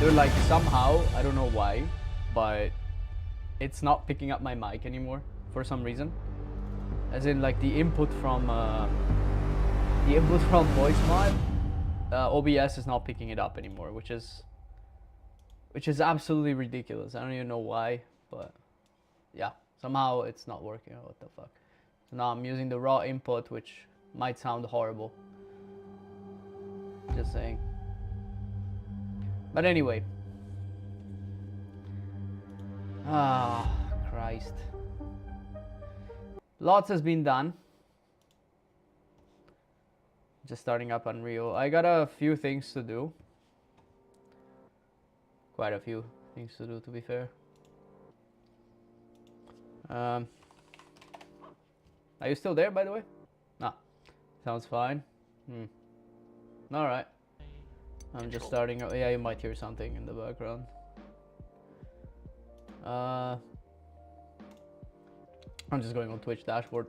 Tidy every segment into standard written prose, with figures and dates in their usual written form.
Dude, like somehow, I don't know why, but it's not picking up my mic anymore for some reason. As in, like the input from voice mod, OBS is not picking it up anymore, which is absolutely ridiculous. I don't even know why, but yeah, somehow it's not working. What the fuck? So now I'm using the raw input, which might sound horrible. Just saying. But anyway. Ah, Christ. Lots has been done. Just starting up Unreal. I got a few things to do. Quite a few things to do, to be fair. Are you still there, by the way? No. Sounds fine. Alright. I'm just starting. Yeah, you might hear something in the background. I'm just going on Twitch dashboard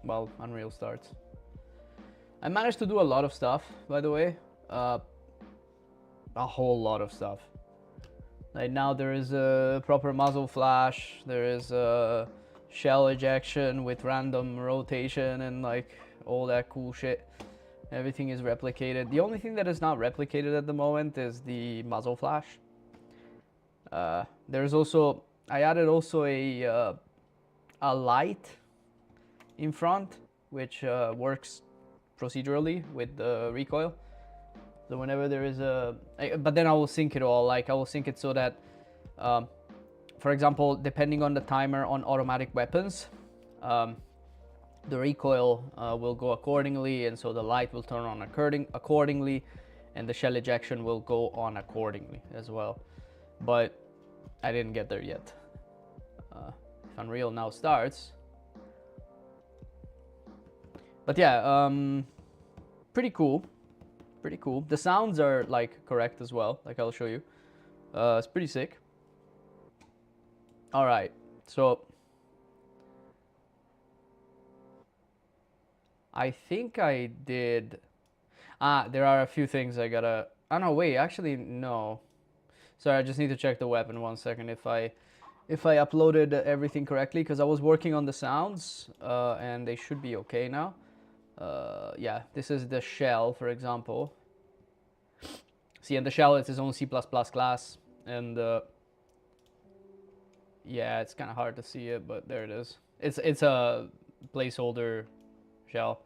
while Unreal starts. I managed to do a lot of stuff, by the way. A whole lot of stuff. Like now there is a proper muzzle flash, there is a shell ejection with random rotation and like all that cool shit. Everything is replicated. The only thing that is not replicated at the moment is the muzzle flash. There's also, I added also a light in front, which works procedurally with the recoil. So whenever there is but then I will sync it all. Like I will sync it so that, for example, depending on the timer on automatic weapons, the recoil will go accordingly, and so the light will turn on accordingly, and the shell ejection will go on accordingly as well. But I didn't get there yet. If Unreal now starts. But yeah, pretty cool. Pretty cool. The sounds are like correct as well, like I'll show you. It's pretty sick. All right, so I think I did. There are a few things I gotta. Oh no, wait. Actually, no. Sorry, I just need to check the weapon 1 second if I uploaded everything correctly, because I was working on the sounds and they should be okay now. Yeah, this is the shell, for example. See, and the shell is its own C++ class, and yeah, it's kind of hard to see it, but there it is. It's a placeholder shell.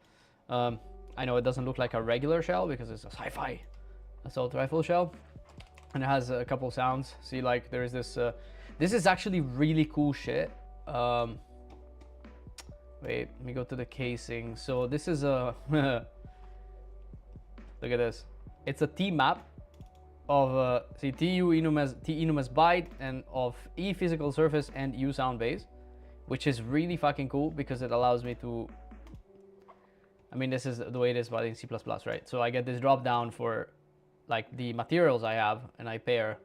I know it doesn't look like a regular shell because it's a sci-fi assault rifle shell, and it has a couple sounds. See, like there's this. This is actually really cool shit. Wait, let me go to the casing. So this is a look at this. It's a T map of see TU enum as byte and of E physical surface and U sound base, which is really fucking cool because it allows me to. I mean, this is the way it is, but in C++, right? So I get this drop down for like the materials I have, and I pair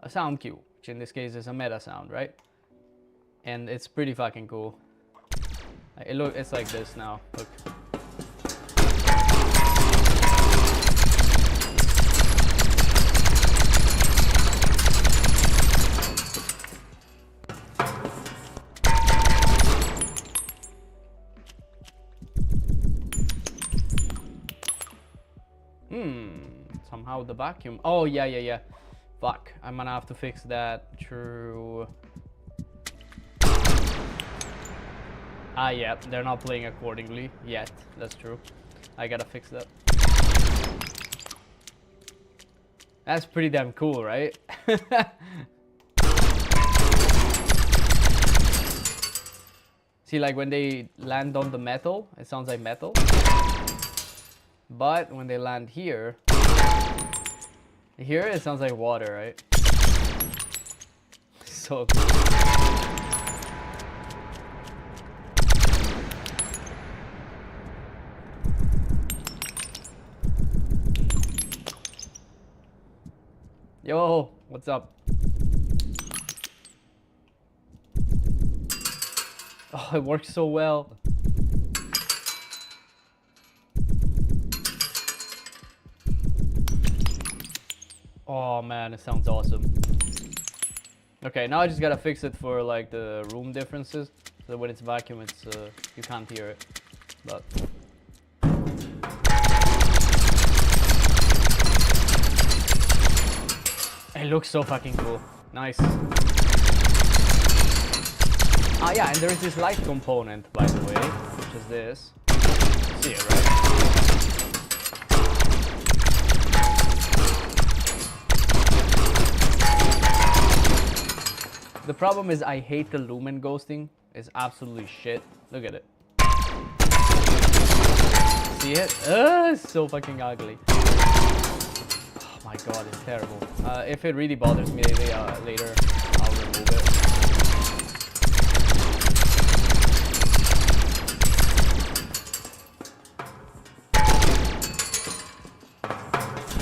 a sound cue, which in this case is a meta sound, right? And it's pretty fucking cool. It's like this now. Look. Somehow the vacuum. Oh yeah. Fuck. I'm gonna have to fix that. True. Yeah, they're not playing accordingly yet. That's true. I gotta fix that. That's pretty damn cool, right? See, like when they land on the metal, it sounds like metal. But when they land here, it sounds like water, right? So cool. Yo, what's up? Oh, it works so well. Oh man, it sounds awesome. Okay, now I just gotta fix it for like the room differences. So when it's vacuum, it's you can't hear it. But it looks so fucking cool. Nice. Ah yeah, and there is this light component, by the way, which is this. You see it, right? The problem is I hate the lumen ghosting. It's absolutely shit. Look at it. See it? It's so fucking ugly. Oh my god, it's terrible. If it really bothers me later, I'll remove it.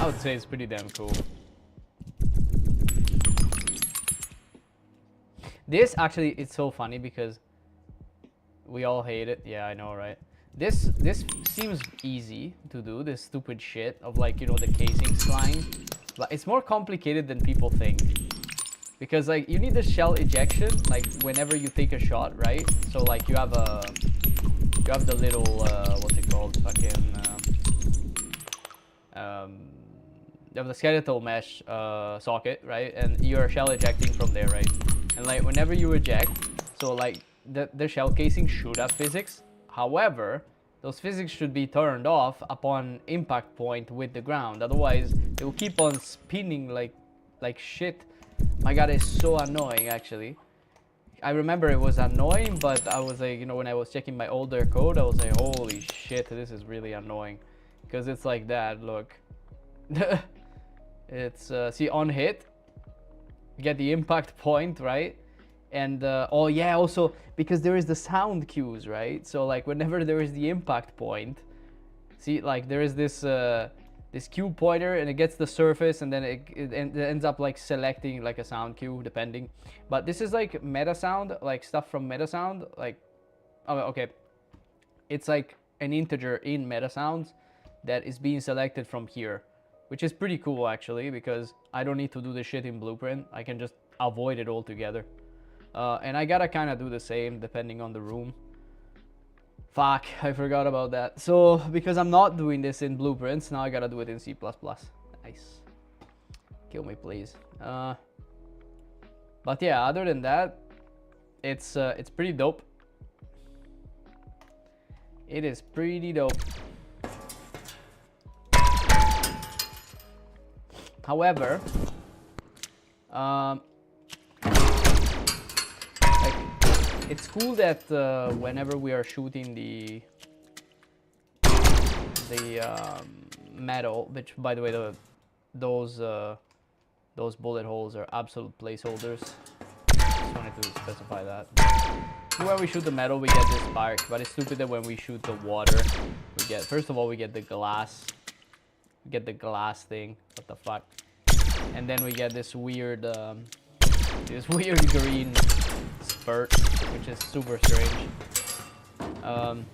I would say it's pretty damn cool. This actually, it's so funny because we all hate it. Yeah, I know, right? This seems easy to do, this stupid shit of like, you know, the casing flying. But it's more complicated than people think. Because like, you need the shell ejection, like whenever you take a shot, right? So like you have the little, what's it called? Fucking, you have the skeletal mesh socket, right? And you're shell ejecting from there, right? And like whenever you eject, so like the shell casing should have physics. However, those physics should be turned off upon impact point with the ground. Otherwise, they will keep on spinning like shit. My god, it's so annoying actually. I remember it was annoying, but I was like, you know, when I was checking my older code, I was like, holy shit, this is really annoying. Because it's like that, look. It's, see, on hit, you get the impact point, right? And, oh yeah, also, because there is the sound cues, right? So, like, whenever there is the impact point, see, like, there is this, this cue pointer, and it gets the surface, and then it ends up, like, selecting, like, a sound cue, depending. But this is, like, meta sound, like, stuff from meta sound, like, oh, okay. It's, like, an integer in meta sounds that is being selected from here. Which is pretty cool actually, because I don't need to do this shit in Blueprint. I can just avoid it altogether. And I gotta kind of do the same depending on the room. Fuck, I forgot about that. So, because I'm not doing this in Blueprints, now I gotta do it in C++. Nice. Kill me, please. But yeah, other than that, it's pretty dope. It is pretty dope. However, like, it's cool that whenever we are shooting the metal, which by the way, those bullet holes are absolute placeholders. Just wanted to specify that. When we shoot the metal, we get this spark, but it's stupid that when we shoot the water, we get, first of all, we get the glass. Get the glass thing, what the fuck, and then we get this weird green spurt, which is super strange. So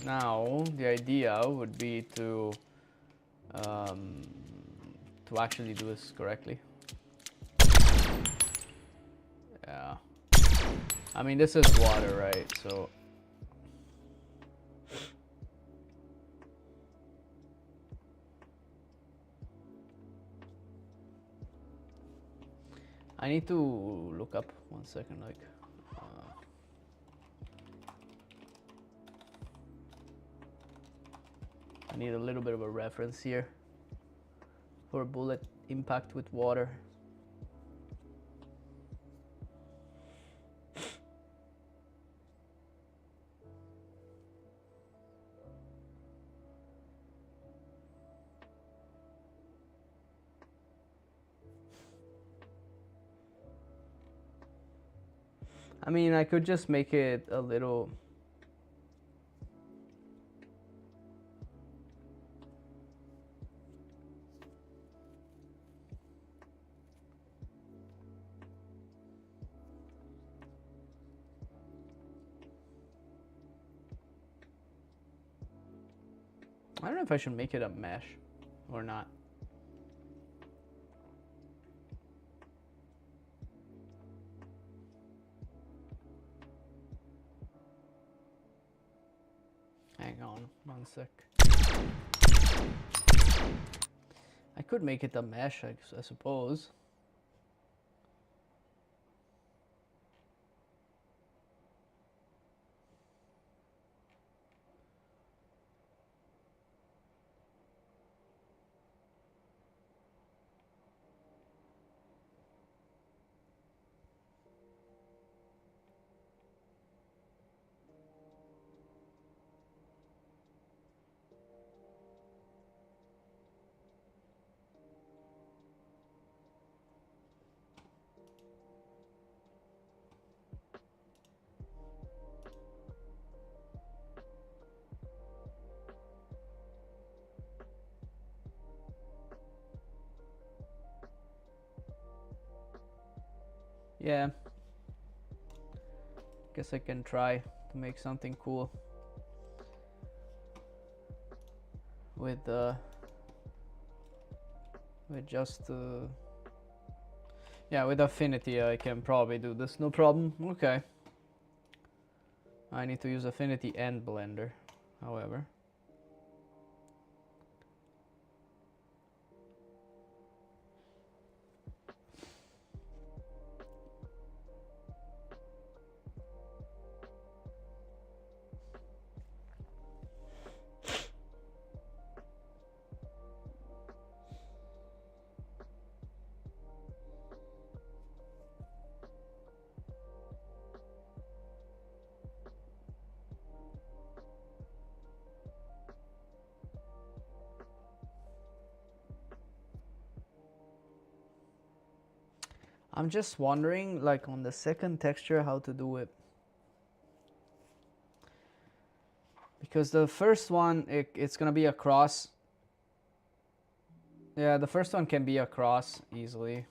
now the idea would be to actually do this correctly. Yeah, I mean, this is water, right? So I need to look up 1 second, like, I need a little bit of a reference here for bullet impact with water. I mean, I could just make it a little... I don't know if I should make it a mesh or not. Hang on, 1 sec. I could make it a mesh, I suppose. Yeah. Guess I can try to make something cool with just yeah, with Affinity I can probably do this, no problem. Okay. I need to use Affinity and Blender, however. I'm just wondering, like on the second texture, how to do it. Because the first one, it's gonna be a cross. Yeah, the first one can be a cross easily.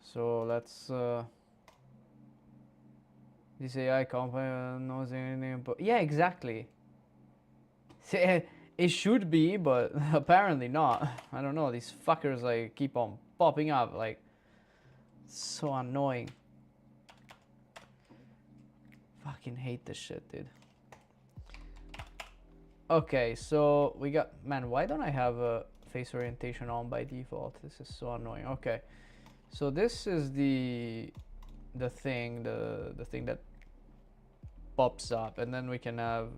So let's, this AI component knows anything, but yeah, exactly. It should be, but apparently not. I don't know, these fuckers like keep on popping up, like, so annoying. Fucking hate this shit, dude. Okay, so we got, man, why don't I have a face orientation on by default? This is so annoying. Okay, so this is the thing, the thing that pops up, and then we can have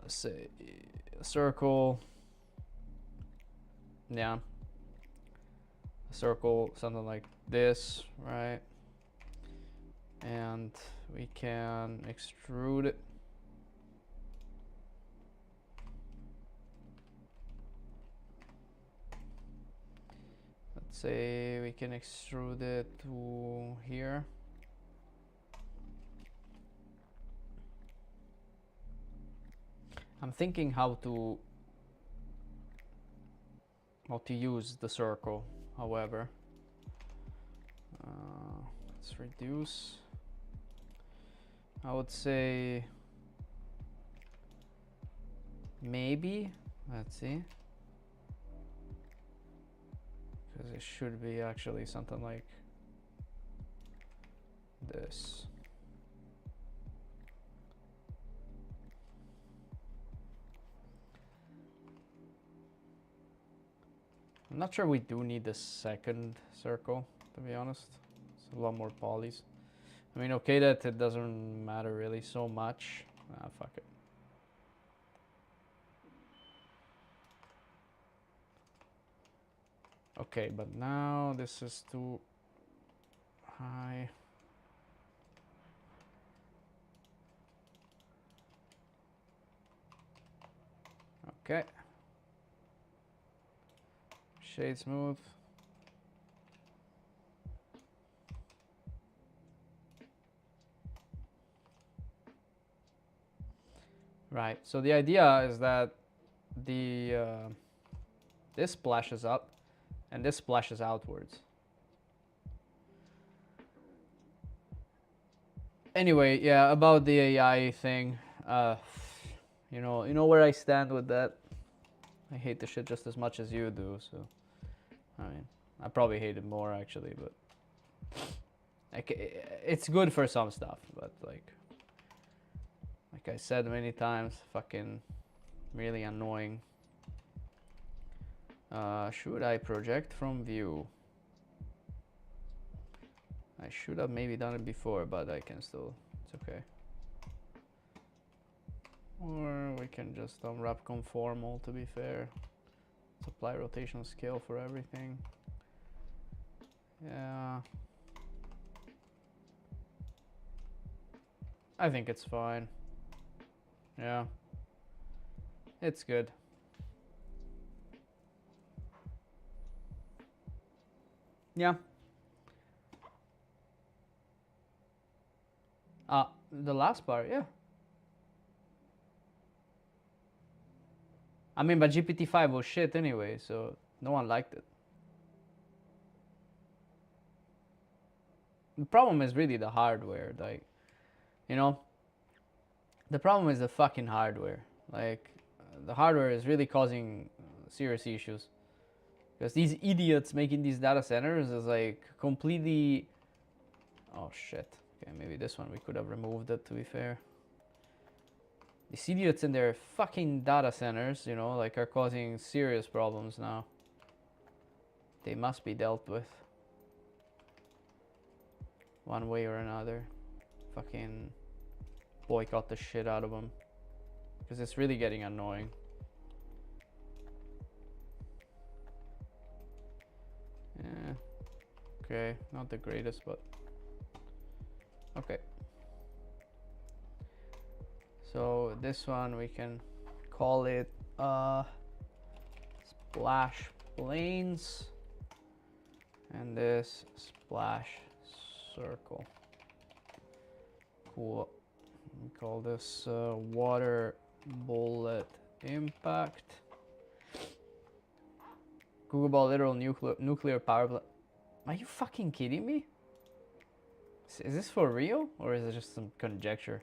say a circle. Yeah, a circle, something like this, right? And we can extrude it. Let's say we can extrude it to here. I'm thinking how to use the circle, however. Let's reduce. I would say maybe, let's see, because it should be actually something like this. I'm not sure we do need the second circle, to be honest. It's a lot more polys. I mean, okay, that it doesn't matter really so much. Ah, fuck it. Okay, but now this is too high. Okay. Shade smooth. Right, so the idea is that the this splashes up and this splashes outwards. Anyway, yeah, about the AI thing, you know where I stand with that. I hate the shit just as much as you do, so I mean, I probably hate it more actually, but like, it's good for some stuff, but like, Like I said many times, fucking really annoying. Should I project from view? I should have maybe done it before, but I can still, it's okay. Or we can just unwrap conformal, to be fair. Let's apply rotational scale for everything. Yeah. I think it's fine. Yeah. It's good. Yeah. The last part, yeah. I mean, but GPT-5 was shit anyway, so no one liked it. The problem is really the hardware, like, you know, the problem is the fucking hardware. Like, the hardware is really causing serious issues. Because these idiots making these data centers is like completely... Oh shit. Okay, maybe this one we could have removed it, to be fair. These idiots in their fucking data centers, you know, like are causing serious problems now. They must be dealt with. One way or another. Fucking boycott the shit out of them. Because it's really getting annoying. Yeah. Okay, not the greatest, but... Okay. So this one we can call it splash planes, and this splash circle. Cool. We call this water bullet impact. Google Ball literal nuclear power plant. Are you fucking kidding me? Is this for real or is it just some conjecture?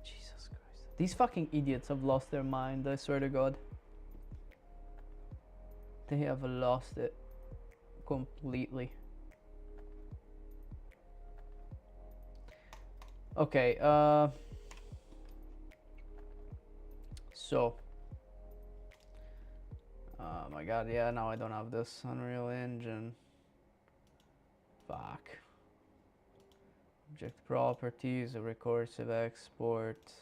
Jesus Christ. These fucking idiots have lost their mind, I swear to God. They have lost it completely. Okay, so. Oh my god, yeah, now I don't have this Unreal Engine. Fuck. Object properties, a recursive export.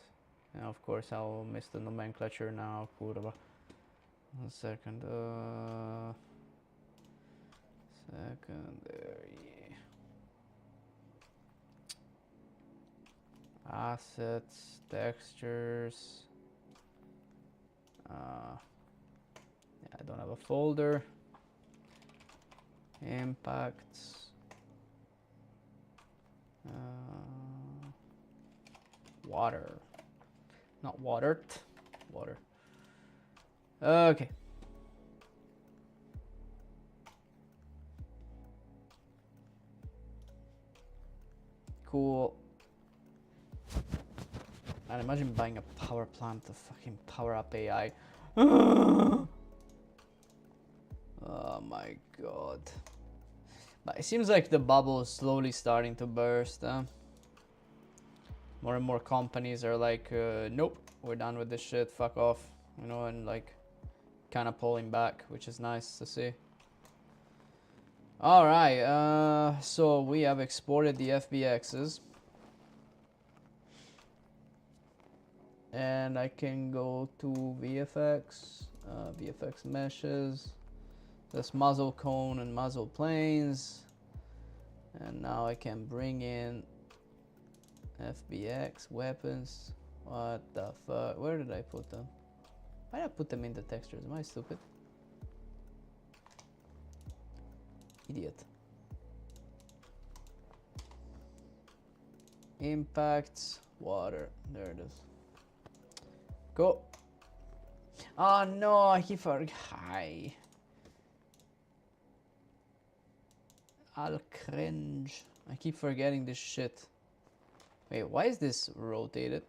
And of course I'll miss the nomenclature now, kurwa. 1 second, secondary. Assets, textures. Yeah, I don't have a folder. Impacts. Water. Not watered. Water. Okay. Cool. And imagine buying a power plant to fucking power up AI. Oh my god. But it seems like the bubble is slowly starting to burst. More and more companies are like, nope, we're done with this shit, fuck off. You know, and like kind of pulling back, which is nice to see. Alright, so we have exported the FBXs. And I can go to VFX, VFX meshes. This muzzle cone and muzzle planes. And now I can bring in FBX weapons. What the fuck? Where did I put them? Why did I put them in the textures? Am I stupid? Idiot. Impacts, water. There it is. Go. Oh no, I keep forgetting. Hi. I'll cringe. I keep forgetting this shit. Wait, why is this rotated?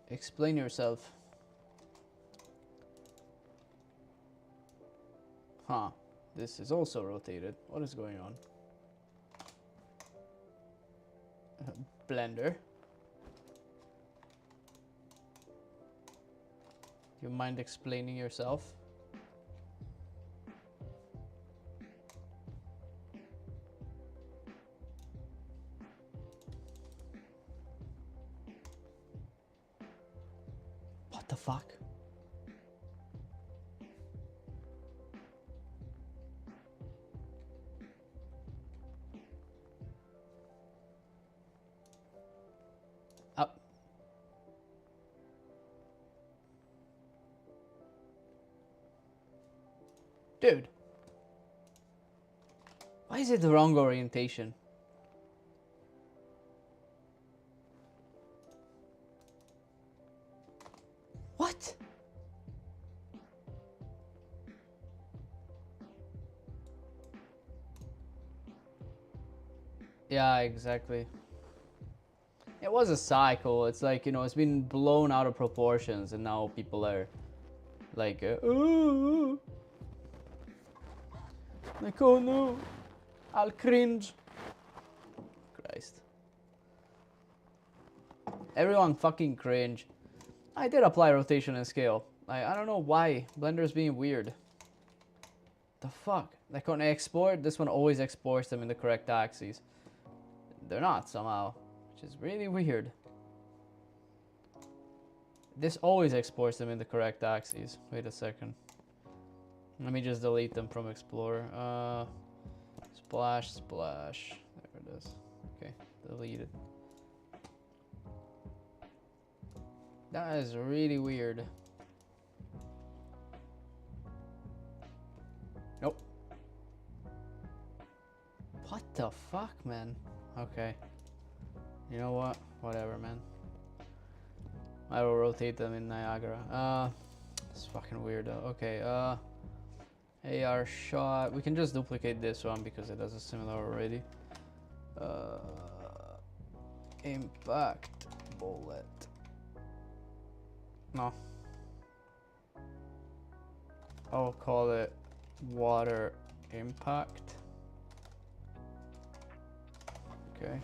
Explain yourself. Huh. This is also rotated. What is going on? Blender. Do you mind explaining yourself? What the fuck? Up. Dude. Why is it the wrong orientation? What? Yeah, exactly. It was a cycle. It's like, you know, it's been blown out of proportions and now people are like, ooh. Like, oh no, I'll cringe. Christ. Everyone fucking cringe. I did apply rotation and scale. I don't know why. Blender's being weird. The fuck? Like on export, this one always exports them in the correct axes. They're not somehow, which is really weird. This always exports them in the correct axes. Wait a second. Let me just delete them from Explorer. Splash, splash. There it is. Okay, delete it. That is really weird. Nope. What the fuck, man? Okay. You know what? Whatever, man. I will rotate them in Niagara. It's fucking weird though. Okay, AR shot. We can just duplicate this one because it does a similar already. Impact bullet. No. I'll call it water impact. Okay.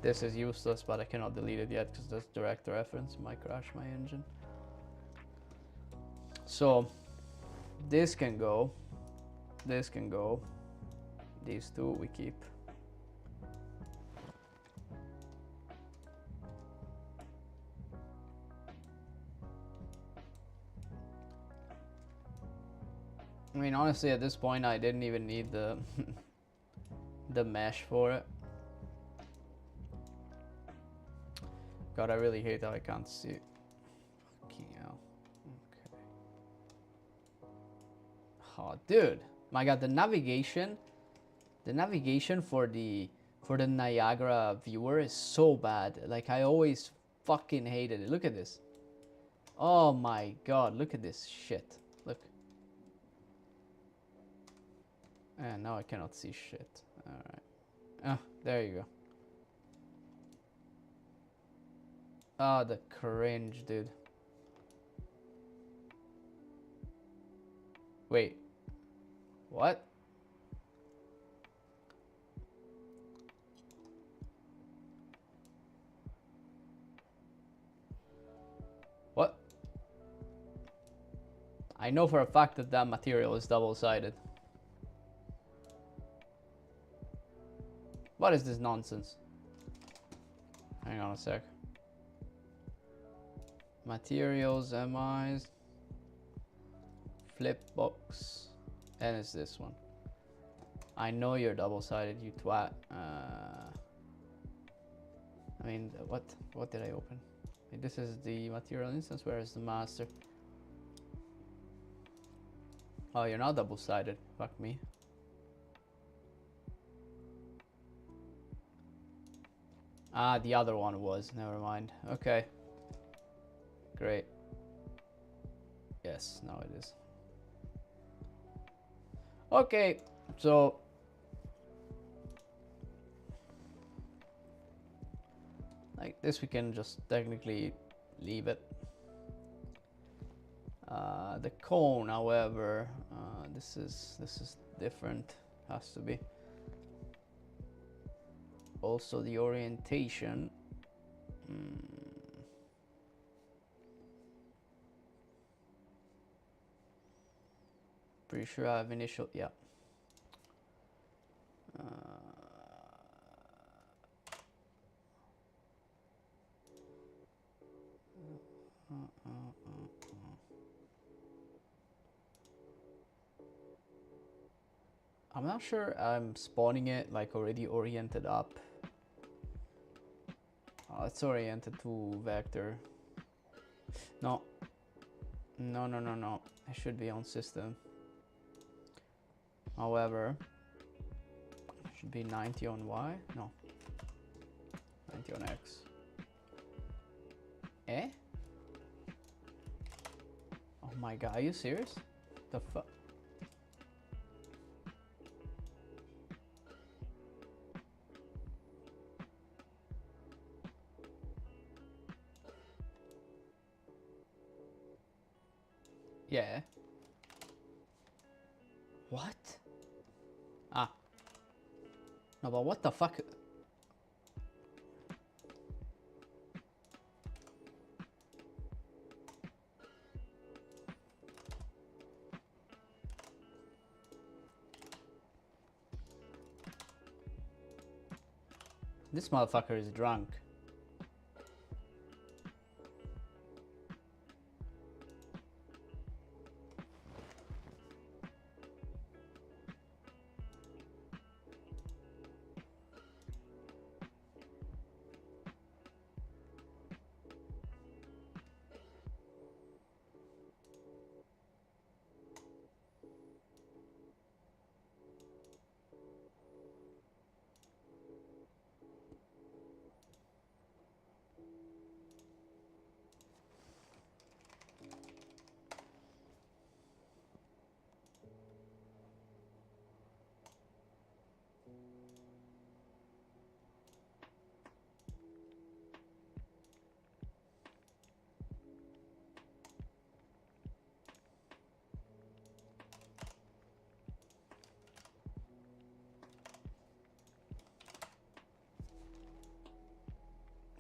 This is useless, but I cannot delete it yet because that's direct reference. Might crash my engine. So this can go. This can go. These two we keep. I mean, honestly, at this point, I didn't even need the the mesh for it. God, I really hate that I can't see. Fucking hell. Okay. Oh, dude. My God, the navigation for the Niagara viewer is so bad. Like, I always fucking hated it. Look at this. Oh my God, look at this shit. Look. And now I cannot see shit. All right. Ah, there you go. Ah, the cringe, dude. Wait. What? What? I know for a fact that that material is double-sided. What is this nonsense? Hang on a sec. Materials, MIs, flip box, and it's this one. I know you're double-sided, you twat. I mean, what did I open? This is the material instance. Where is the master? Oh, you're not double-sided. Fuck me. Ah, the other one was. Never mind. Okay. Great. Yes, now it is. Okay, so like this we can just technically leave it. The cone, however, this is different. Has to be. Also the orientation. Pretty sure I have initial. Yeah. I'm not sure I'm spawning it like already oriented up. It's oriented to vector. No. No. It should be on system. However, it should be 90 on Y. No. 90 on X. Eh? Oh my god, are you serious? The fuck? Yeah. What? Ah. No, but what the fuck? This motherfucker is drunk.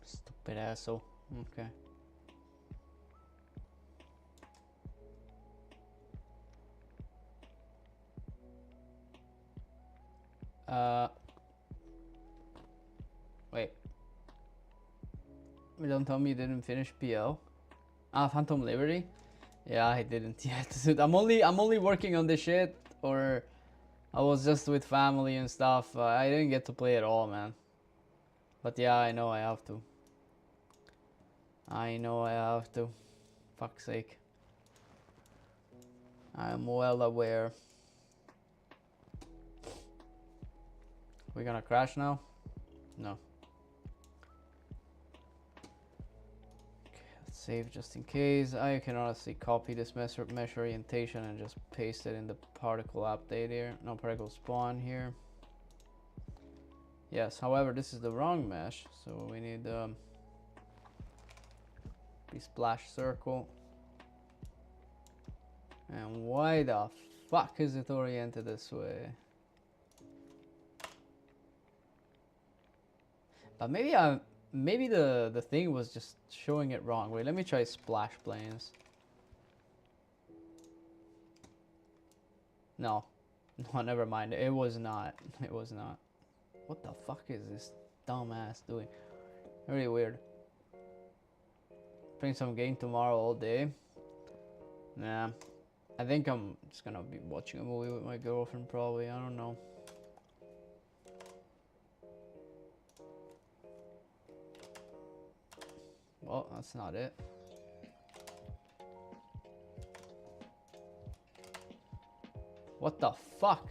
Stupid asshole. Okay. Wait. Don't tell me you didn't finish PL. Ah, Phantom Liberty? Yeah, I didn't yet. I'm only working on this shit, or I was just with family and stuff. I didn't get to play at all, man. But yeah, I know I have to. I know I have to. Fuck's sake. I'm well aware. We gonna crash now? No. Okay, let's save just in case. I can honestly copy this mesh orientation and just paste it in the particle update here. No, particle spawn here. Yes, however, this is the wrong mesh, so we need the splash circle. And why the fuck is it oriented this way? But maybe the thing was just showing it wrong. Wait, let me try splash planes. No, never mind. It was not. It was not. What the fuck is this dumbass doing? Really weird. Playing some game tomorrow all day. Nah, I think I'm just gonna be watching a movie with my girlfriend probably. I don't know. Well, that's not it. What the fuck?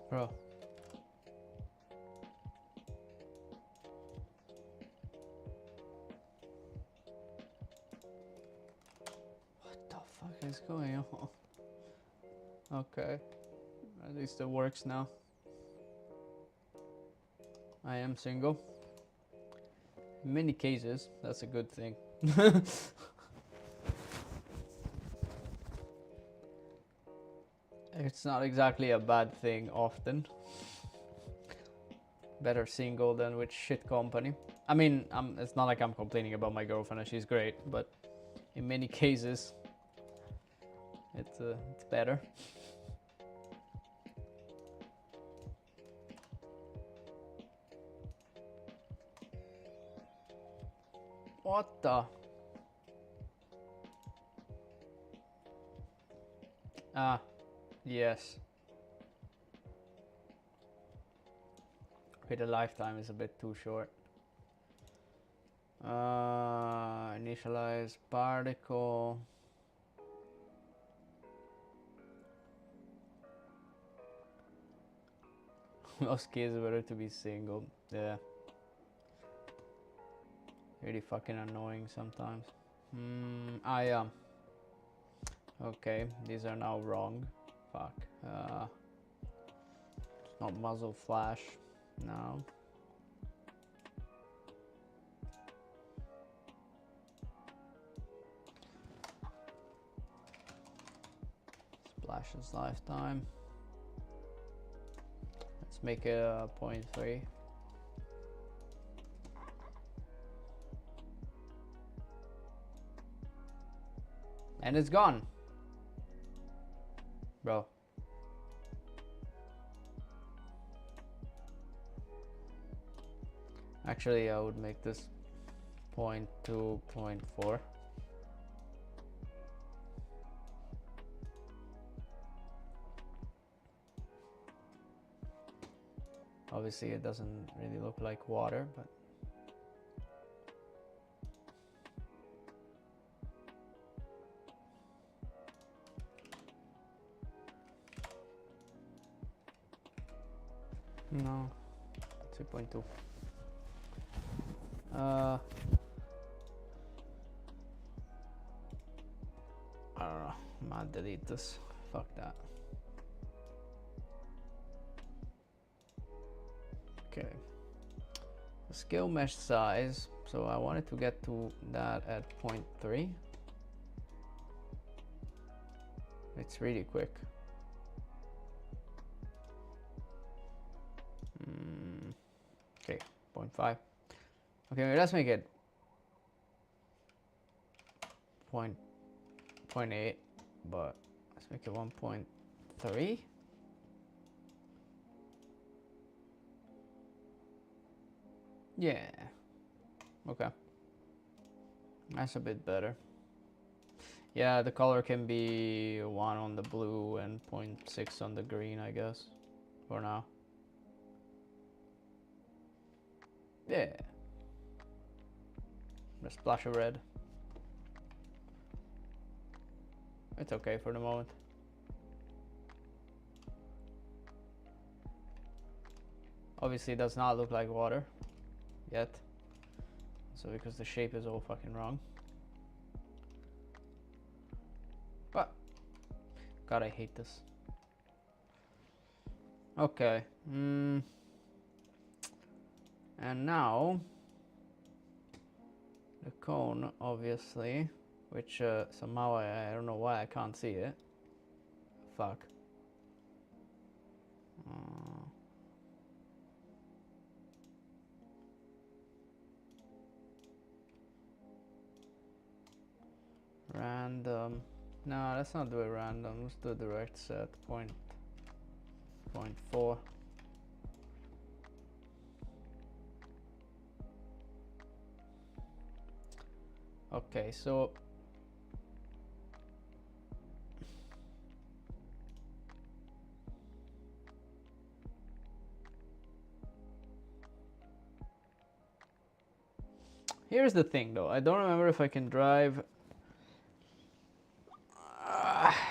Bro. What the fuck is going on? Okay. At least it works now. I am single. In many cases, that's a good thing. It's not exactly a bad thing often. Better single than with shit company. I mean, it's not like I'm complaining about my girlfriend and she's great, but in many cases, it's better. What the? Ah, yes. Okay, the lifetime is a bit too short. Initialize particle. Most cases better to be single. Yeah. Really fucking annoying sometimes. Yeah. Okay, these are now wrong. Fuck. It's not muzzle flash. No. Splashes lifetime. Let's make it a 0.3. And it's gone. Bro. Actually, I would make this 0.2, 0.4. Obviously, it doesn't really look like water, but no, 3.2. I don't know. I'm gonna delete this. Fuck that. Okay. The scale mesh size. So I wanted to get to that at 0.3. It's really quick. Okay, 0.5. Okay, let's make it 0.8, but let's make it 1.3. Yeah. Okay. That's a bit better. Yeah, the color can be 1 on the blue and 0.6 on the green, I guess, for now. Yeah. A splash of red. It's okay for the moment. Obviously it does not look like water yet. So because the shape is all fucking wrong. But God, I hate this. Okay. And now the cone, obviously, which somehow I don't know why I can't see it. Fuck. Random. No, let's not do it random. Let's do a direct set. 0.4. Okay, so here's the thing though. I don't remember if I can drive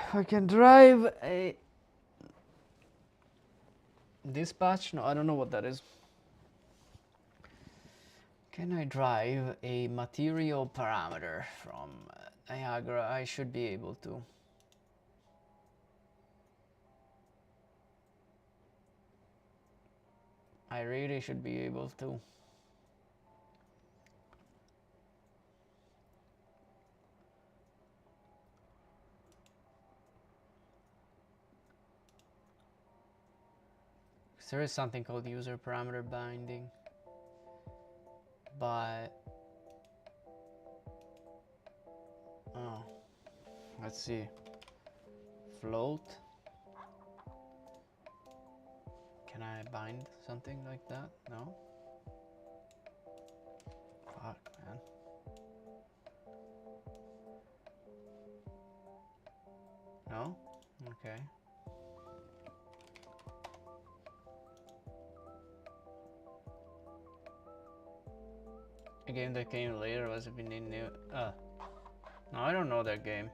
if I can drive a Dispatch? No, I don't know what that is. Can I drive a material parameter from Niagara? I should be able to. I really should be able to. There is something called user parameter binding, but oh, let's see. Float. Can I bind something like that? No. Fuck, man. No? Okay. A game that came later was been in new. No, I don't know that game.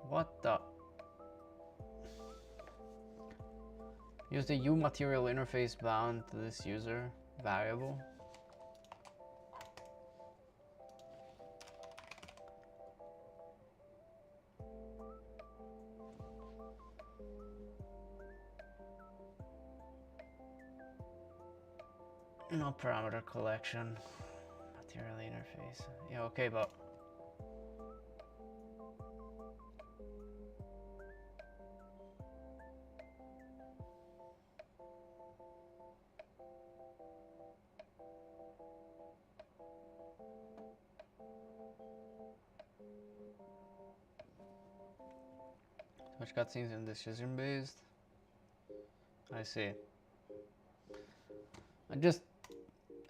What the? Use the U material interface bound to this user variable. No parameter collection. Material interface. Yeah, okay, but which cutscenes in decision based? I see. I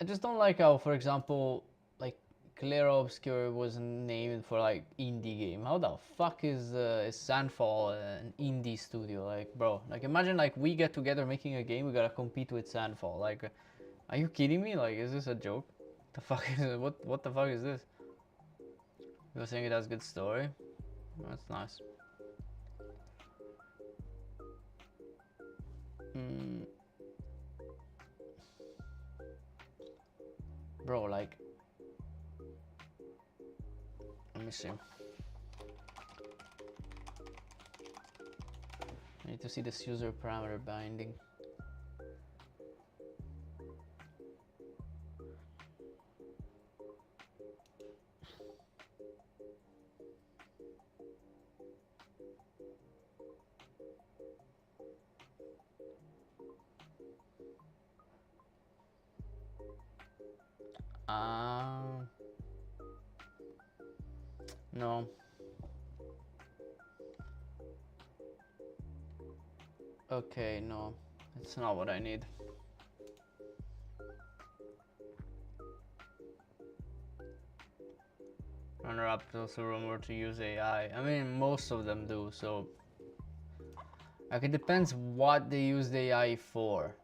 just don't like how, for example, like Claro Obscure was named for like indie game. How the fuck is Sandfall an indie studio? Like, bro, like imagine like we get together making a game, we gotta compete with Sandfall. Like, are you kidding me? Like, is this a joke? The fuck is it? What the fuck is this? You were saying it has good story? That's nice. Bro, like, let me see. I need to see this user parameter binding. No. Okay, no. It's not what I need. Runner-up also rumored to use AI. I mean, most of them do, so... Like, it depends what they use the AI for.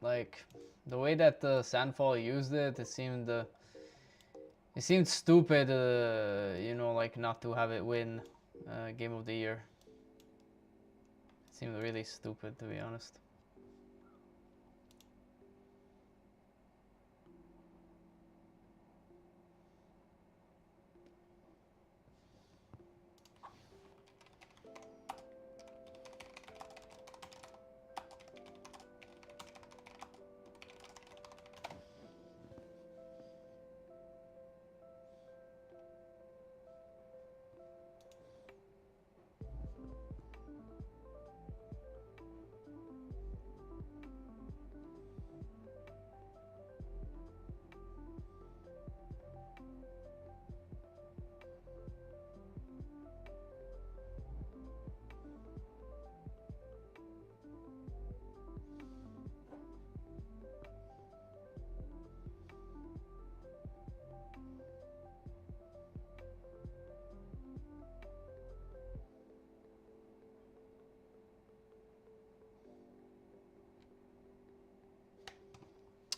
Like, the way that Sandfall used it, it seemed stupid, you know, like, not to have it win Game of the Year. It seemed really stupid, to be honest.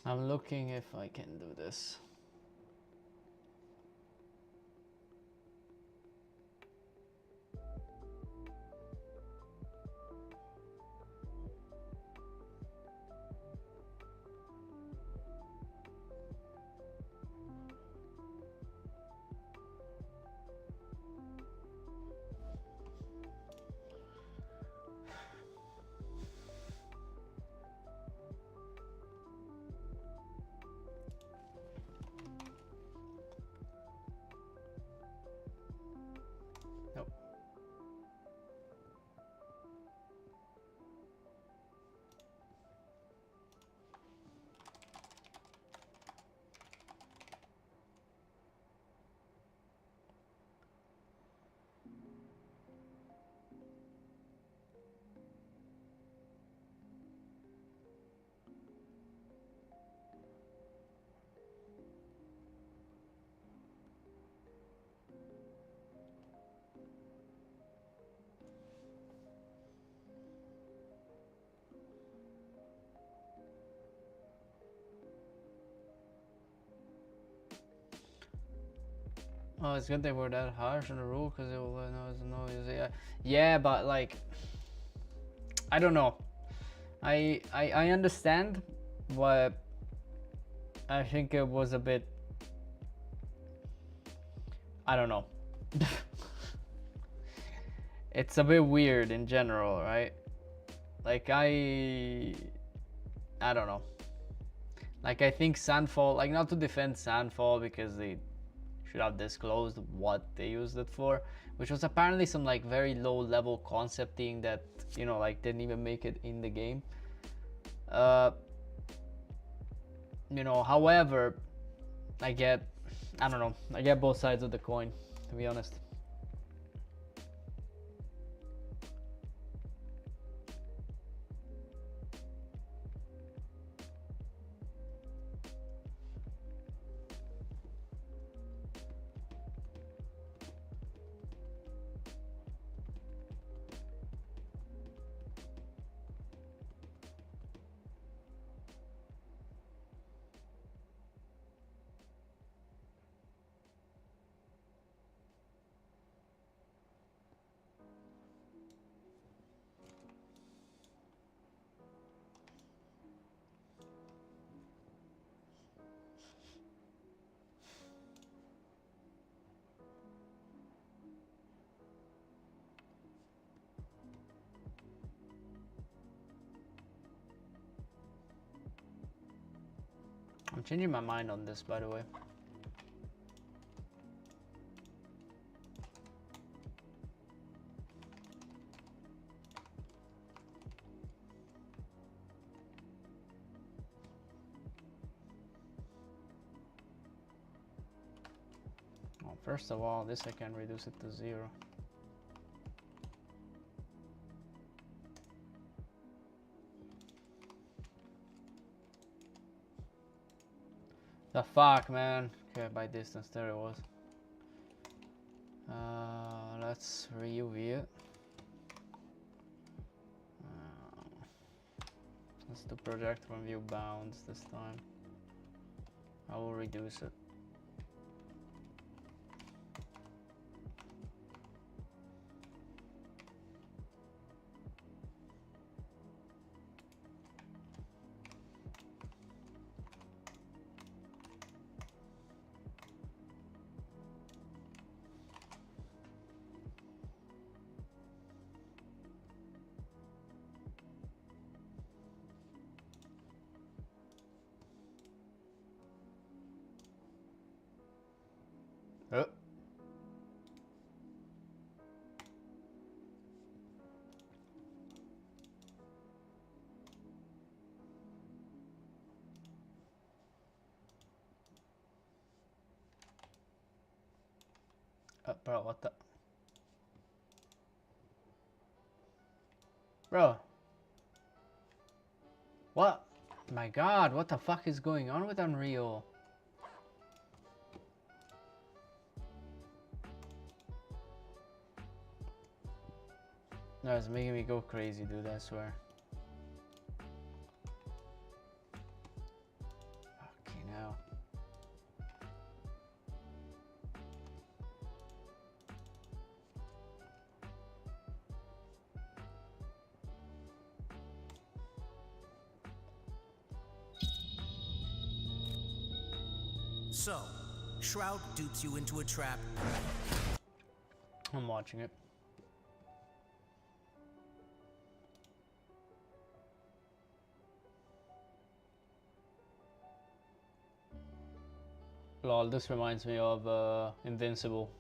I'm looking if I can do this. Oh, it's good they were that harsh on the rule because it will know his AI. Yeah, but like, I don't know. I understand, but I think it was a bit. I don't know. It's a bit weird in general, right? Like I don't know. Like I think Sandfall, like not to defend Sandfall because they should have disclosed what they used it for, which was apparently some like very low level concepting that, you know, like didn't even make it in the game. You know, however, I get both sides of the coin, to be honest. I'm changing my mind on this, by the way. Well, first of all, this I can reduce it to 0. The fuck, man. Okay, by distance, there it was. Let's re-UV it. Let's do project from view bounds this time. I will reduce it. Bro, what the? Bro. What? My god, what the fuck is going on with Unreal? No, it's making me go crazy, dude, I swear. Fucking hell. So, Shroud dupes you into a trap. I'm watching it. Lol, this reminds me of Invincible.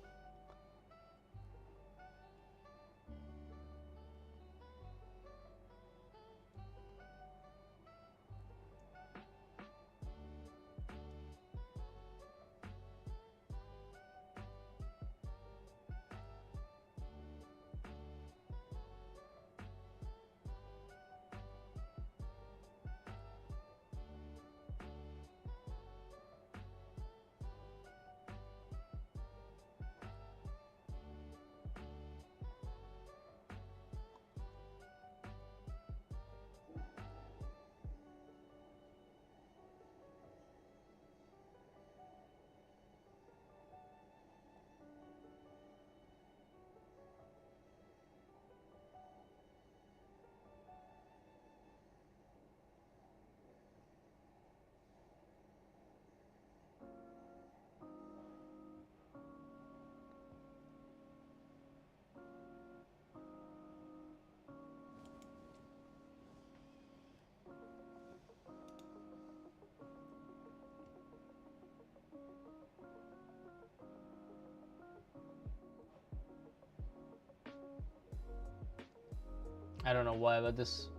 I don't know why, but this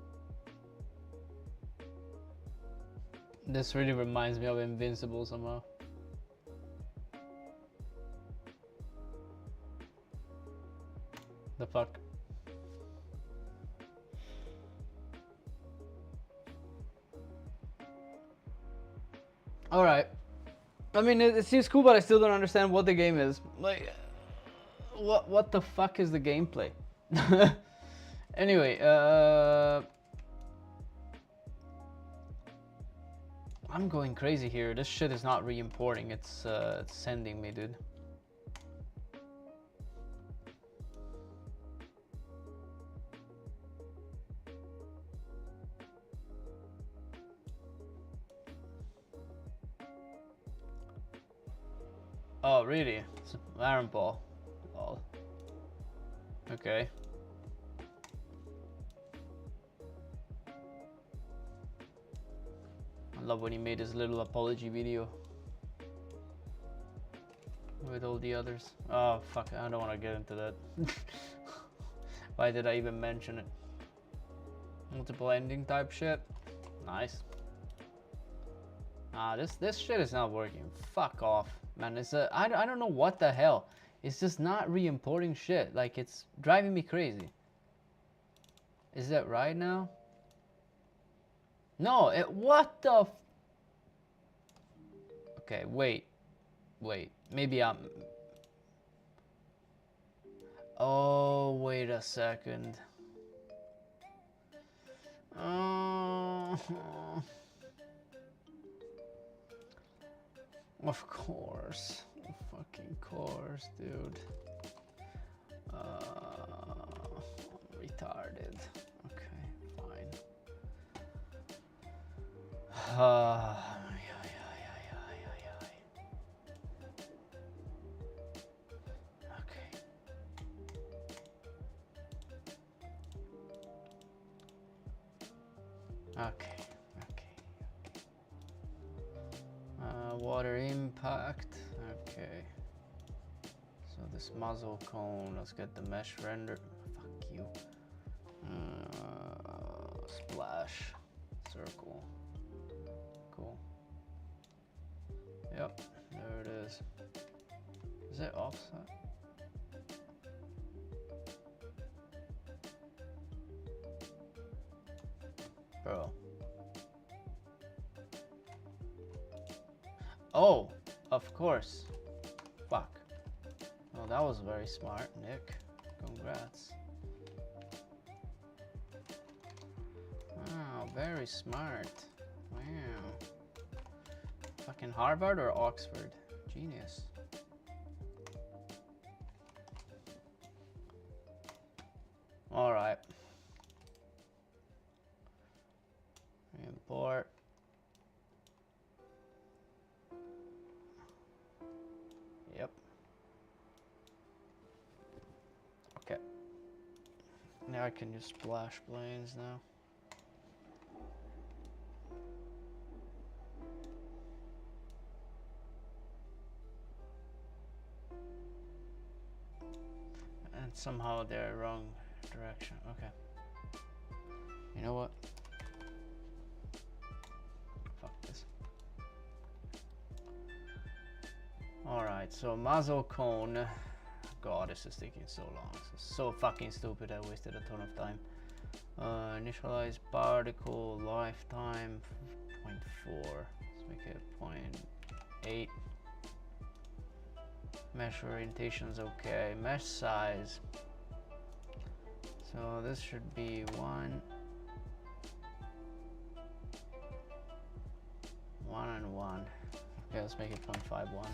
really reminds me of Invincible somehow. The fuck? Alright. I mean, it seems cool, but I still don't understand what the game is. Like, what the fuck is the gameplay? Anyway, I'm going crazy here. This shit is not re-importing. It's sending me, dude. Oh, really? It's an iron ball. Lol. Okay. I love when he made his little apology video with all the others. Oh, fuck. I don't want to get into that. Why did I even mention it? Multiple ending type shit. Nice. Ah, this shit is not working. Fuck off. Man, I don't know what the hell. It's just not re-importing shit. Like, it's driving me crazy. Is that right now? No, what the okay, wait. Maybe I'm... Oh, wait a second. Oh... Of course. Fucking course, dude. Retarded. Okay, fine. Okay. Okay. Water impact. Okay. So this muzzle cone. Let's get the mesh render. Fuck you. Splash. Circle. Cool. Yep. There it is. Is it offset? Bro. Oh, of course. Fuck. Oh, that was very smart, Nick. Congrats. Wow, very smart. Wow. Fucking Harvard or Oxford? Genius. All right. Import. Yep. Okay. Now I can use splash planes now. And somehow they're wrong direction. Okay. You know what? Fuck this. Alright, so muzzle cone. God, this is taking so long. This is so fucking stupid. I wasted a ton of time. Initialize particle lifetime 0.4. Let's make it 0.8. Mesh orientation's okay. Mesh size. So this should be 1 and 1. Okay, let's make it 0.51.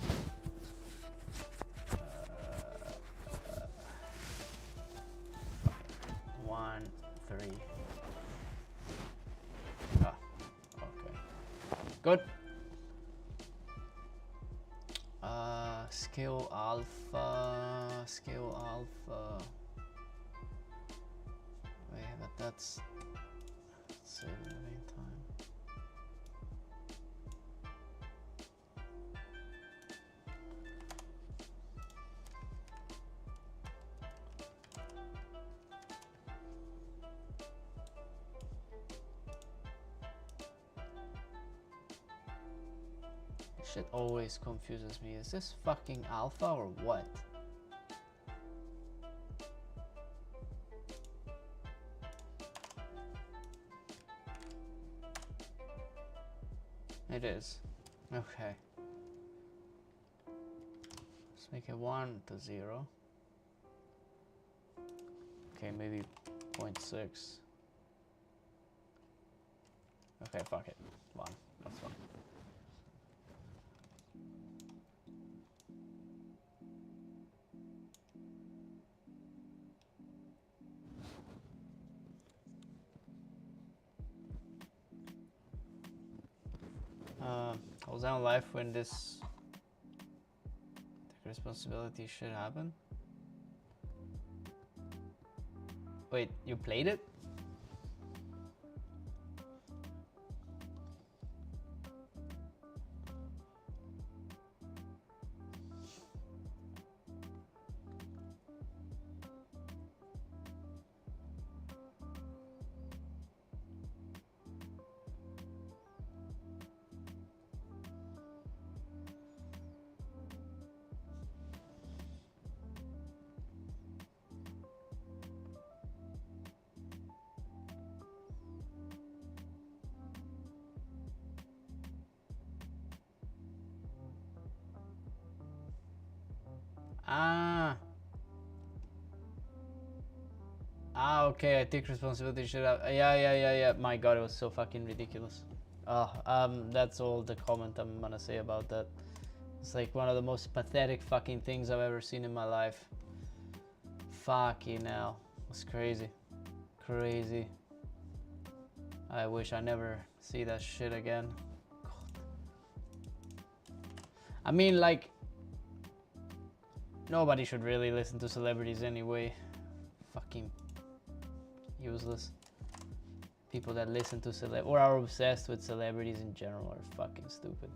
1, 3. Ah, okay. Good. Scale alpha. Wait, but that's save in the meantime. Shit always confuses me. Is this fucking alpha or what? It is. Okay. Let's make it 1 to 0. Okay, maybe 0.6. Okay, fuck it. 1. That's fine. I was on live when this responsibility shit happened. Wait, you played it? Okay, I take responsibility. Shit up. Yeah. My god, it was so fucking ridiculous. That's all the comment I'm gonna say about that. It's like one of the most pathetic fucking things I've ever seen in my life. Fucking hell. It's crazy. Crazy. I wish I never see that shit again. God. I mean, like, nobody should really listen to celebrities anyway. Fucking useless. People that listen to or are obsessed with celebrities in general are fucking stupid.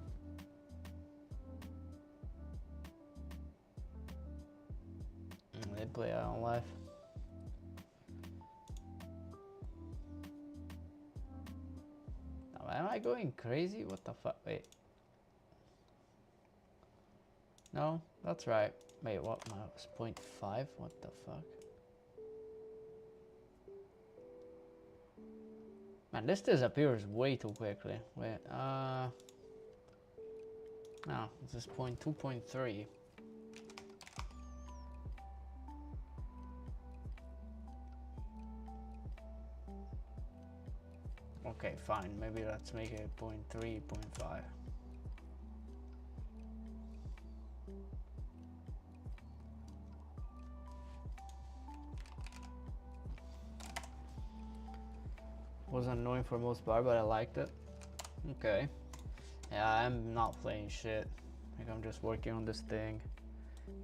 They play out on live. Am I going crazy? What the fuck? Wait. No, that's right. Wait, what? My was 0.5? What the fuck? Man, this disappears way too quickly. Wait, no, this is 0.2.3. Okay, fine. Maybe let's make it 0.3, 0.5. Was annoying for most part, but I liked it. Okay. Yeah, I'm not playing shit. Like, I'm just working on this thing.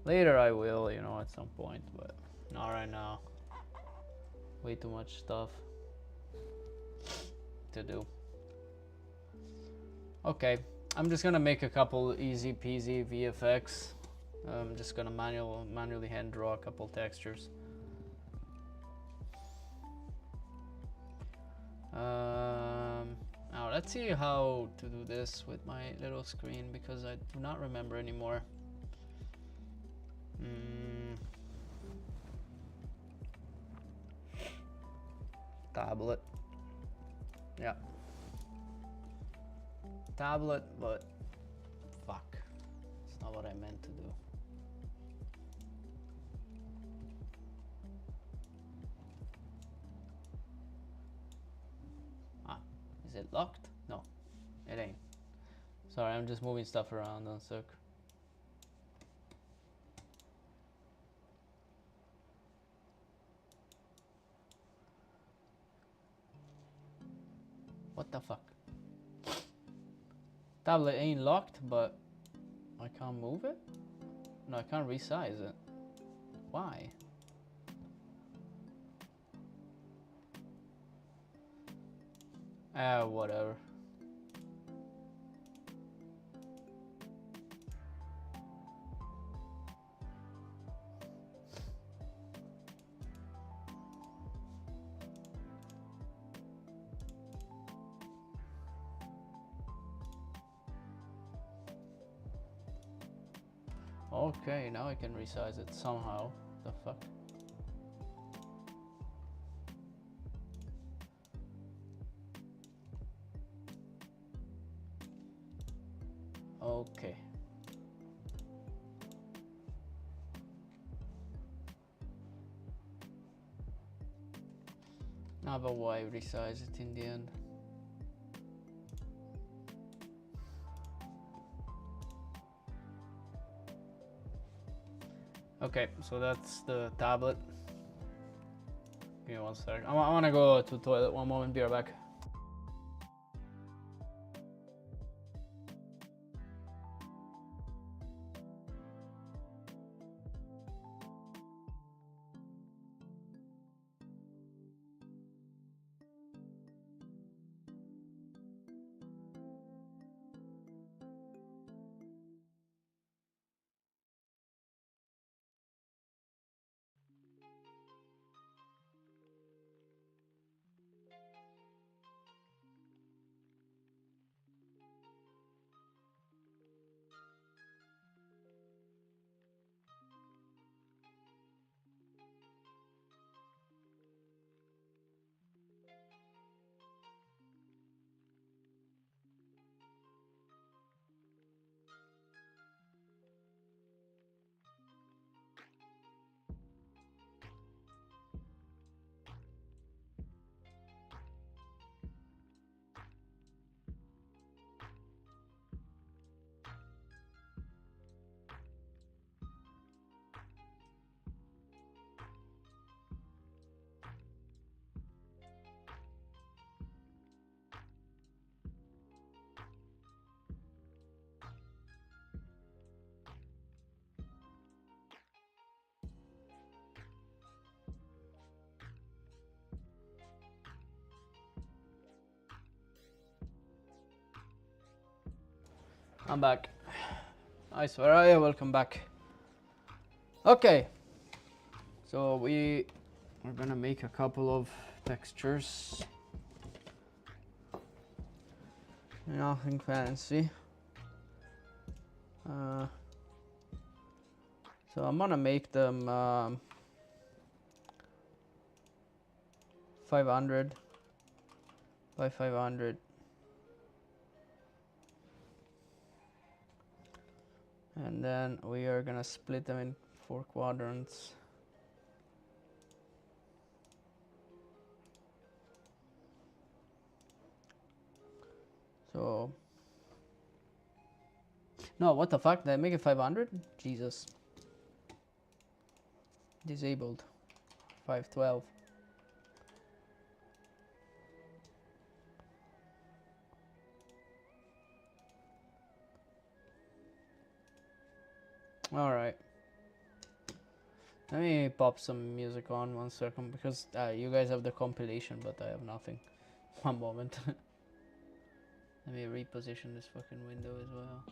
Later I will, you know, at some point, but not right now. Way too much stuff to do. Okay, I'm just gonna make a couple easy peasy VFX. I'm just gonna manually hand draw a couple textures. Now let's see how to do this with my little screen, because I do not remember anymore. Tablet. Yeah. Tablet, but fuck. It's not what I meant to do. Is it locked? No, it ain't. Sorry, I'm just moving stuff around on sec. What the fuck? Tablet ain't locked, but I can't move it? No, I can't resize it. Why? Whatever. Okay, now I can resize it somehow. The fuck? Okay. Now, but why resize it in the end? Okay, so that's the tablet. Give me one sec. I want to go to the toilet. One moment, be right back. I'm back. Hi, Soraya, welcome back. Okay, so we're gonna make a couple of textures. Nothing fancy. So I'm gonna make them 500 by 500. And then we are gonna split them in 4 quadrants. So, no, what the fuck? Did I make it 500? Jesus. Disabled. 512. Alright. Let me pop some music on 1 second because you guys have the compilation, but I have nothing. One moment. Let me reposition this fucking window as well.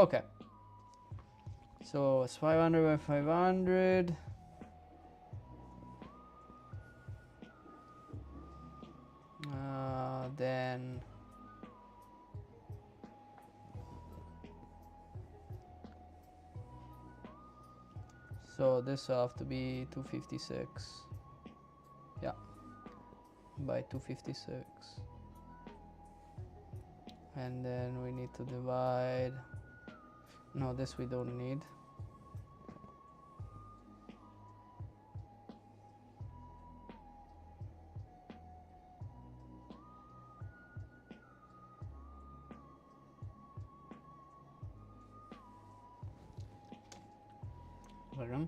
Okay. So it's 500 by 500. Then so this will have to be 256. Yeah, by 256. And then we need to divide. No, this we don't need. Second.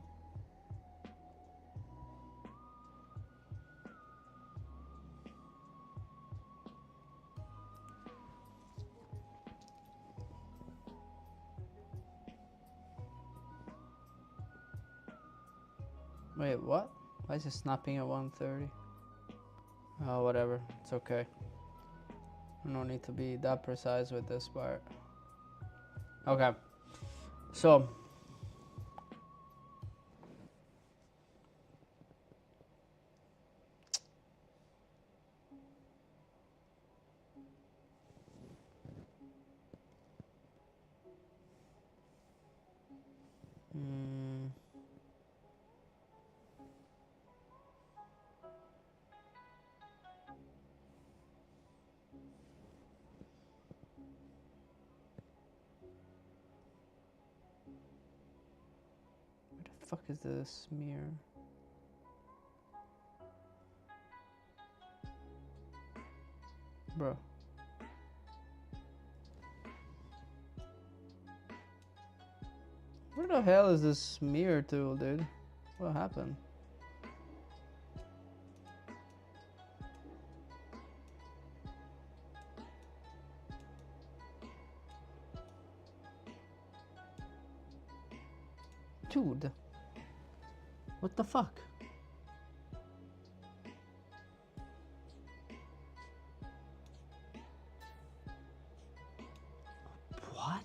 Wait, what? Why is it snapping at 130? Oh, whatever. It's okay. No need to be that precise with this part. Okay. So Fuck is this smear? Bro. Where the hell is this smear tool, dude? What happened? Dude. What the fuck? What?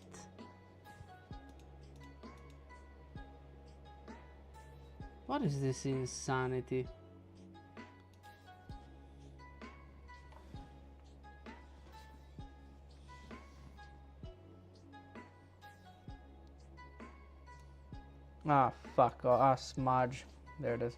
What is this insanity? Ah, fuck. Oh, ah, smudge. There it is.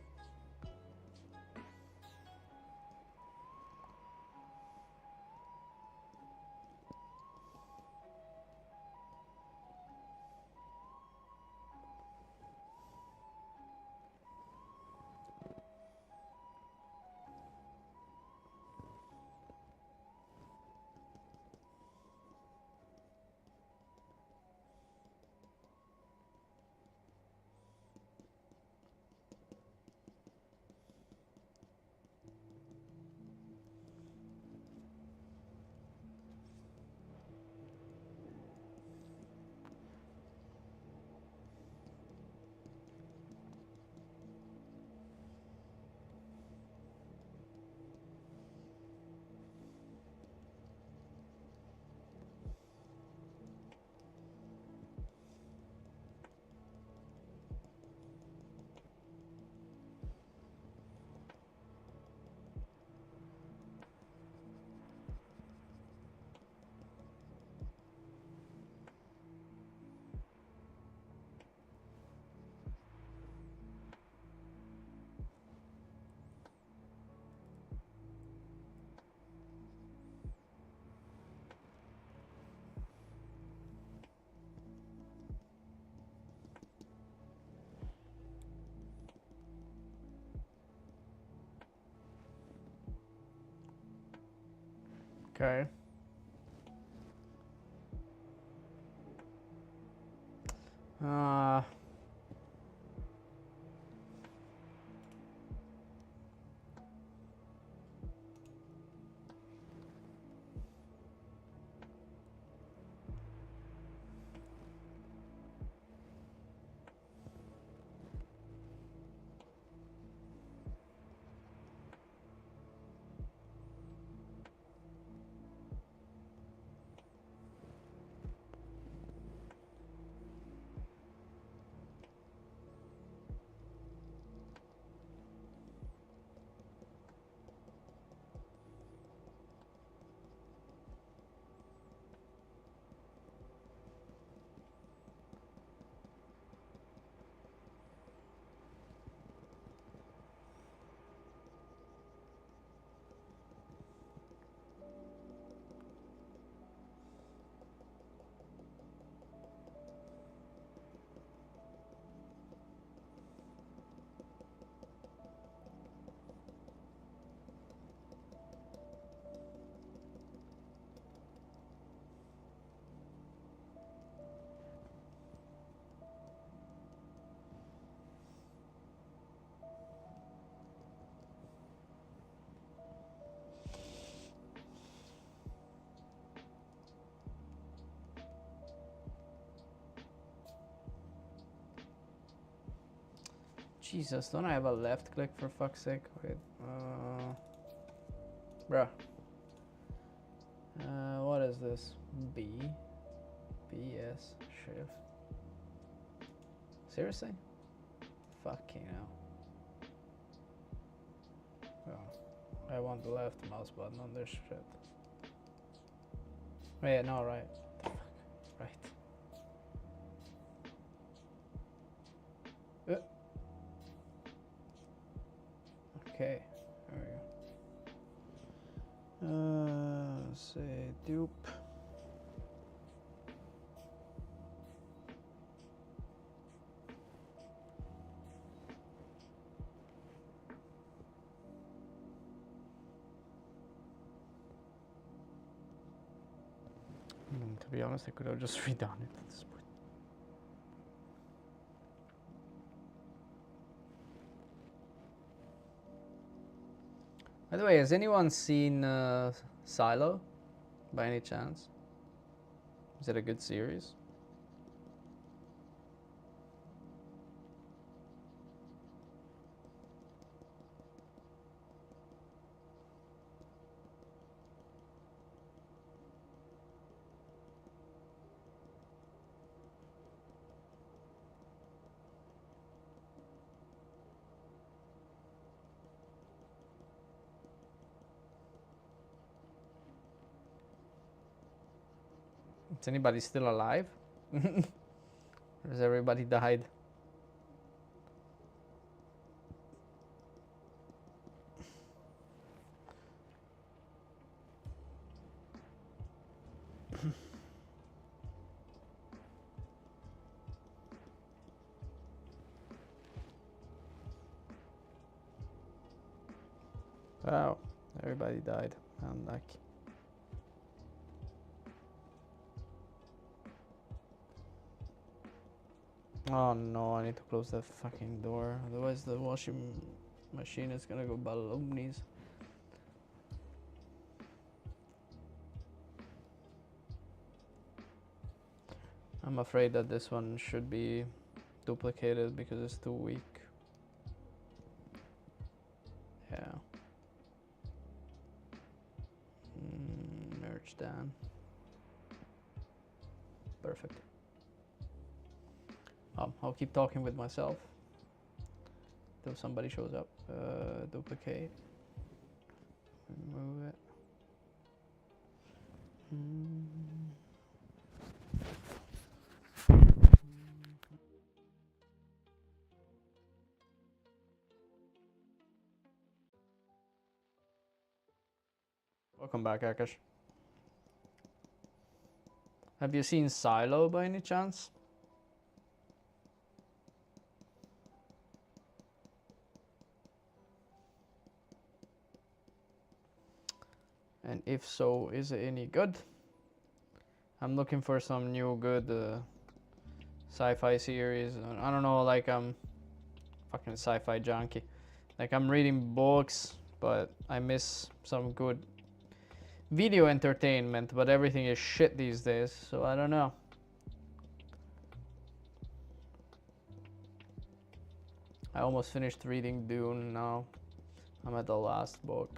Okay. Uh, Jesus, don't I have a left click for fuck's sake? Wait, bruh. What is this? B, S, shift. Seriously? Fucking hell. Oh, I want the left mouse button on this shit. Wait, no, right. What the fuck? Right. Okay, there we go. Say dupe. To be honest, I could have just redone it at this point. By the way, has anyone seen Silo by any chance? Is it a good series? Is anybody still alive? Or has everybody died? Wow, everybody died. Unlucky. Oh no, I need to close that fucking door. Otherwise the washing machine is gonna go balloonies. I'm afraid that this one should be duplicated because it's too weak. Yeah. Merge down. Perfect. I'll keep talking with myself till somebody shows up. Duplicate. Remove it. Welcome back, Akash. Have you seen Silo by any chance? And if so, is it any good? I'm looking for some new good sci-fi series. I don't know, like I'm fucking sci-fi junkie. Like I'm reading books, but I miss some good video entertainment, but everything is shit these days, so I don't know. I almost finished reading Dune now. I'm at the last book.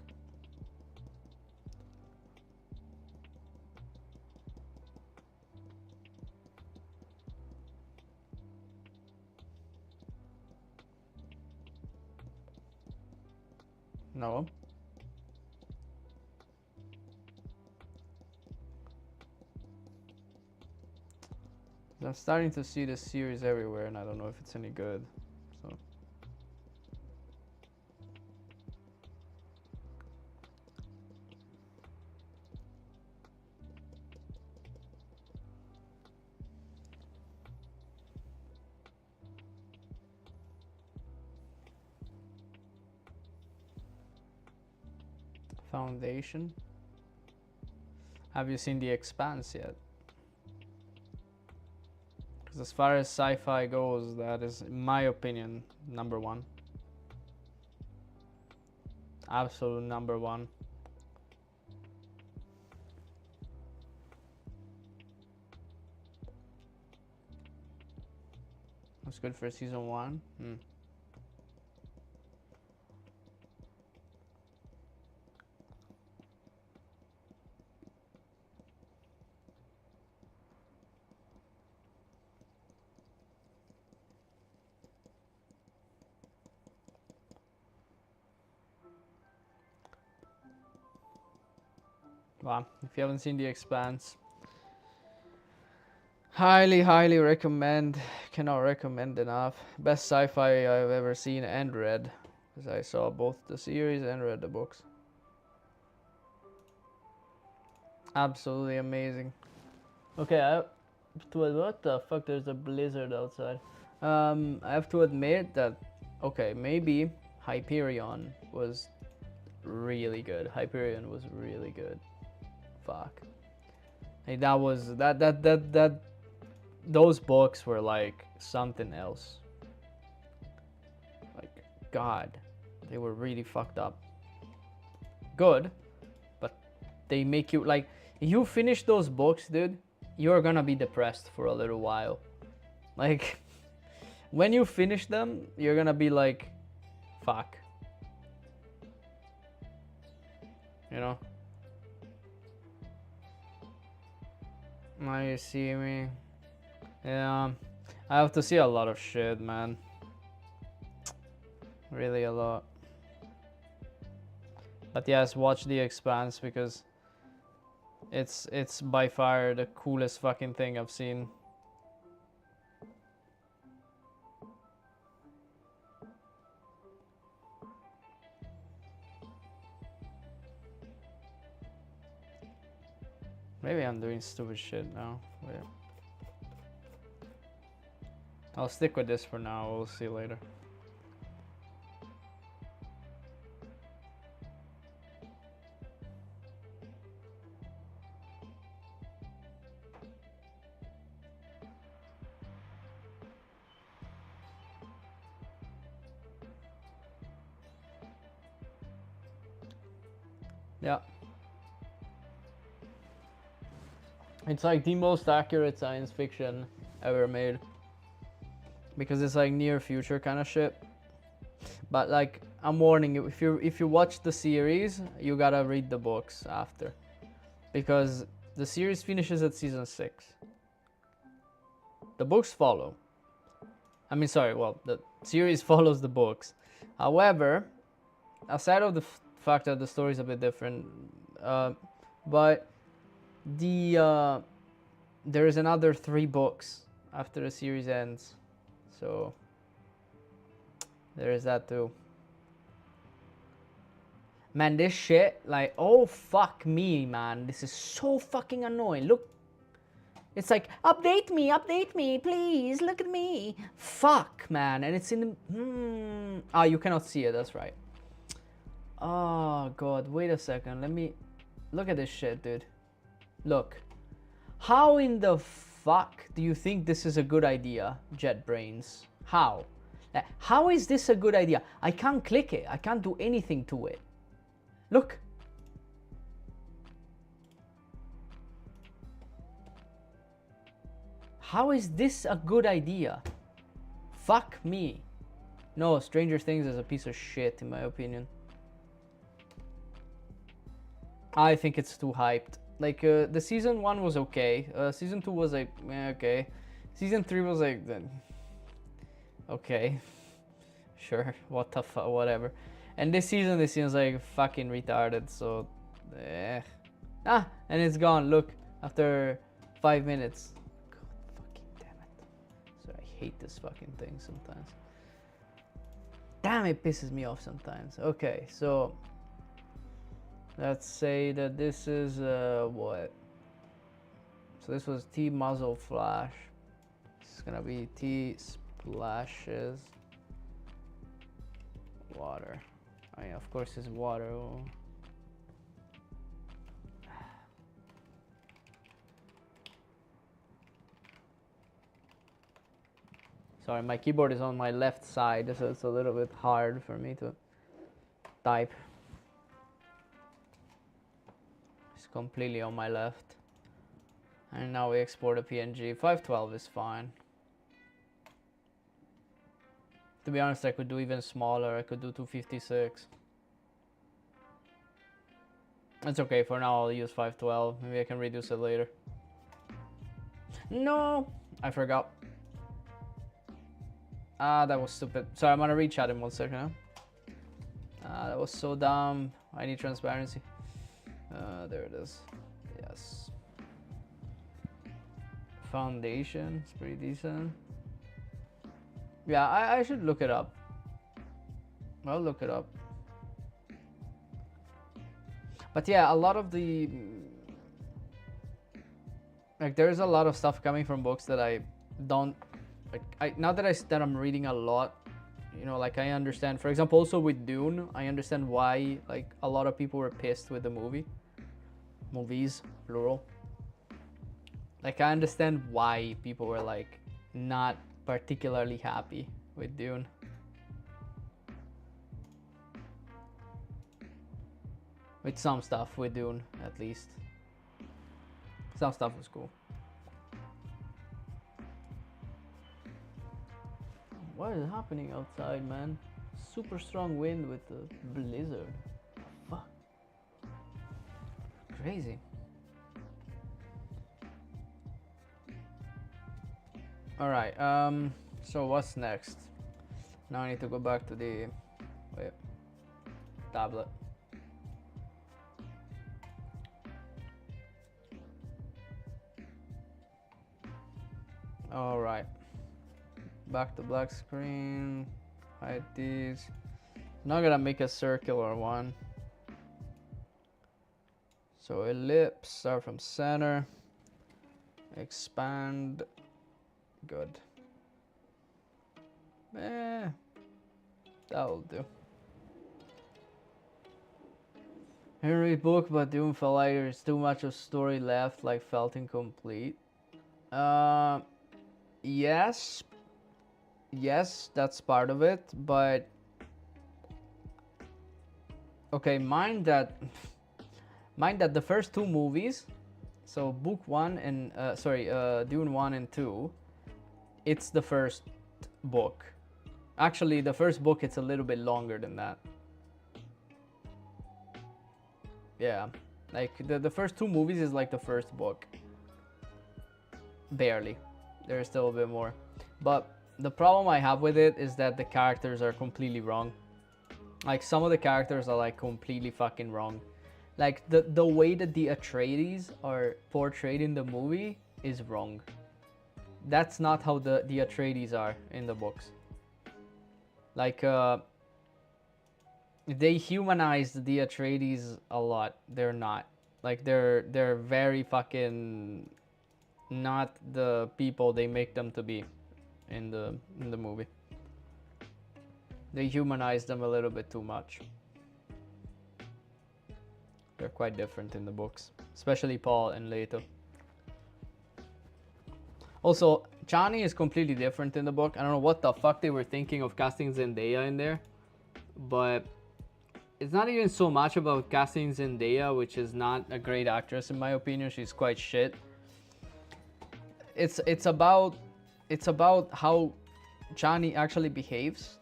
No. I'm starting to see this series everywhere and I don't know if it's any good. So Foundation. Have you seen The Expanse yet? Because as far as sci-fi goes, that is, in my opinion, number one. Absolute number one. That's good for season one. Wow, if you haven't seen The Expanse, highly recommend. Cannot recommend enough. Best sci-fi I've ever seen and read, because I saw both the series and read the books. Absolutely amazing. Okay, what the fuck? There's a blizzard outside. I have to admit that, okay, maybe Hyperion was really good. Hyperion was really good. Fuck. Like that was that those books were like something else. Like God, they were really fucked up. Good, but they make you like, you finish those books, dude, you're gonna be depressed for a little while. Like when you finish them, you're gonna be like, fuck. You know? Now you see me. Yeah, I have to see a lot of shit, man. Really a lot. But yes, watch The Expanse because it's by far the coolest fucking thing I've seen. Maybe I'm doing stupid shit now. Wait. I'll stick with this for now. We'll see later. Yeah. It's like the most accurate science fiction ever made. Because it's like near future kind of shit. But like, I'm warning you, if you watch the series, you gotta read the books after. Because the series finishes at season 6. The books follow. I mean, sorry, well, the series follows the books. However, aside of the fact that the story is a bit different, but there is another 3 books after the series ends, so there is that too. Man, this shit, like, oh fuck me, man, this is so fucking annoying. Look, it's like, update me, please, look at me. Fuck, man, and it's in the, ah, you cannot see it, that's right. Oh god, wait a second, let me, look at this shit, dude. Look, how in the fuck do you think this is a good idea, JetBrains? How? How is this a good idea? I can't click it, I can't do anything to it. Look. How is this a good idea? Fuck me. No, Stranger Things is a piece of shit in my opinion. I think it's too hyped. Like, the season 1 was okay. Season 2 was like, okay. Season 3 was like, okay. Sure, what the fuck, whatever. And this season like fucking retarded, so, Ah, and it's gone, look, after 5 minutes. God fucking damn it. So I hate this fucking thing sometimes. Damn, it pisses me off sometimes. Okay, so let's say that this is what? So this was T muzzle flash. This is gonna be T splashes water. I mean, of course, it's water. Oh. Sorry, my keyboard is on my left side, so it's a little bit hard for me to type. It's completely on my left. And now we export a PNG. 512 is fine. To be honest, I could do even smaller. I could do 256. That's okay, for now I'll use 512. Maybe I can reduce it later. No, I forgot. Ah, that was stupid. Sorry, I'm gonna reach out in 1 second. Ah, that was so dumb. I need transparency. There it is. Yes. Foundation, it's pretty decent. Yeah, I should look it up. I'll look it up. But yeah, a lot of the, like, there's a lot of stuff coming from books that I don't, like, now that I'm reading a lot, you know, like, I understand, for example, also with Dune, I understand why, like, a lot of people were pissed with the movies, plural. Like, I understand why people were like not particularly happy with Dune. With some stuff with Dune, at least. Some stuff was cool. What is happening outside, man? Super strong wind with a blizzard. Fuck. Crazy. Alright, so what's next? Now I need to go back to the tablet. Alright. Back to black screen. Hide these. Now I'm gonna make a circular one. So ellipse, start from center. Expand. Good. That'll do. Henry book, but Dune felt like there's too much of story left, like felt incomplete. Yes. Yes, that's part of it, but okay, mind that the first two movies, so book 1 and Dune 1 and 2, it's the first book. Actually, the first book, it's a little bit longer than that. Yeah, like the first two movies is like the first book. Barely. There's still a bit more. But the problem I have with it is that the characters are completely wrong. Like, some of the characters are like completely fucking wrong. Like, the way that the Atreides are portrayed in the movie is wrong. That's not how the Atreides are in the books. Like, they humanized the Atreides a lot. They're not. Like, they're very fucking not the people they make them to be in the movie. They humanized them a little bit too much. They're quite different in the books, especially Paul and Leto. Also, Chani is completely different in the book. I don't know what the fuck they were thinking of casting Zendaya in there, but it's not even so much about casting Zendaya, which is not a great actress in my opinion. She's quite shit. It's about how Chani actually behaves,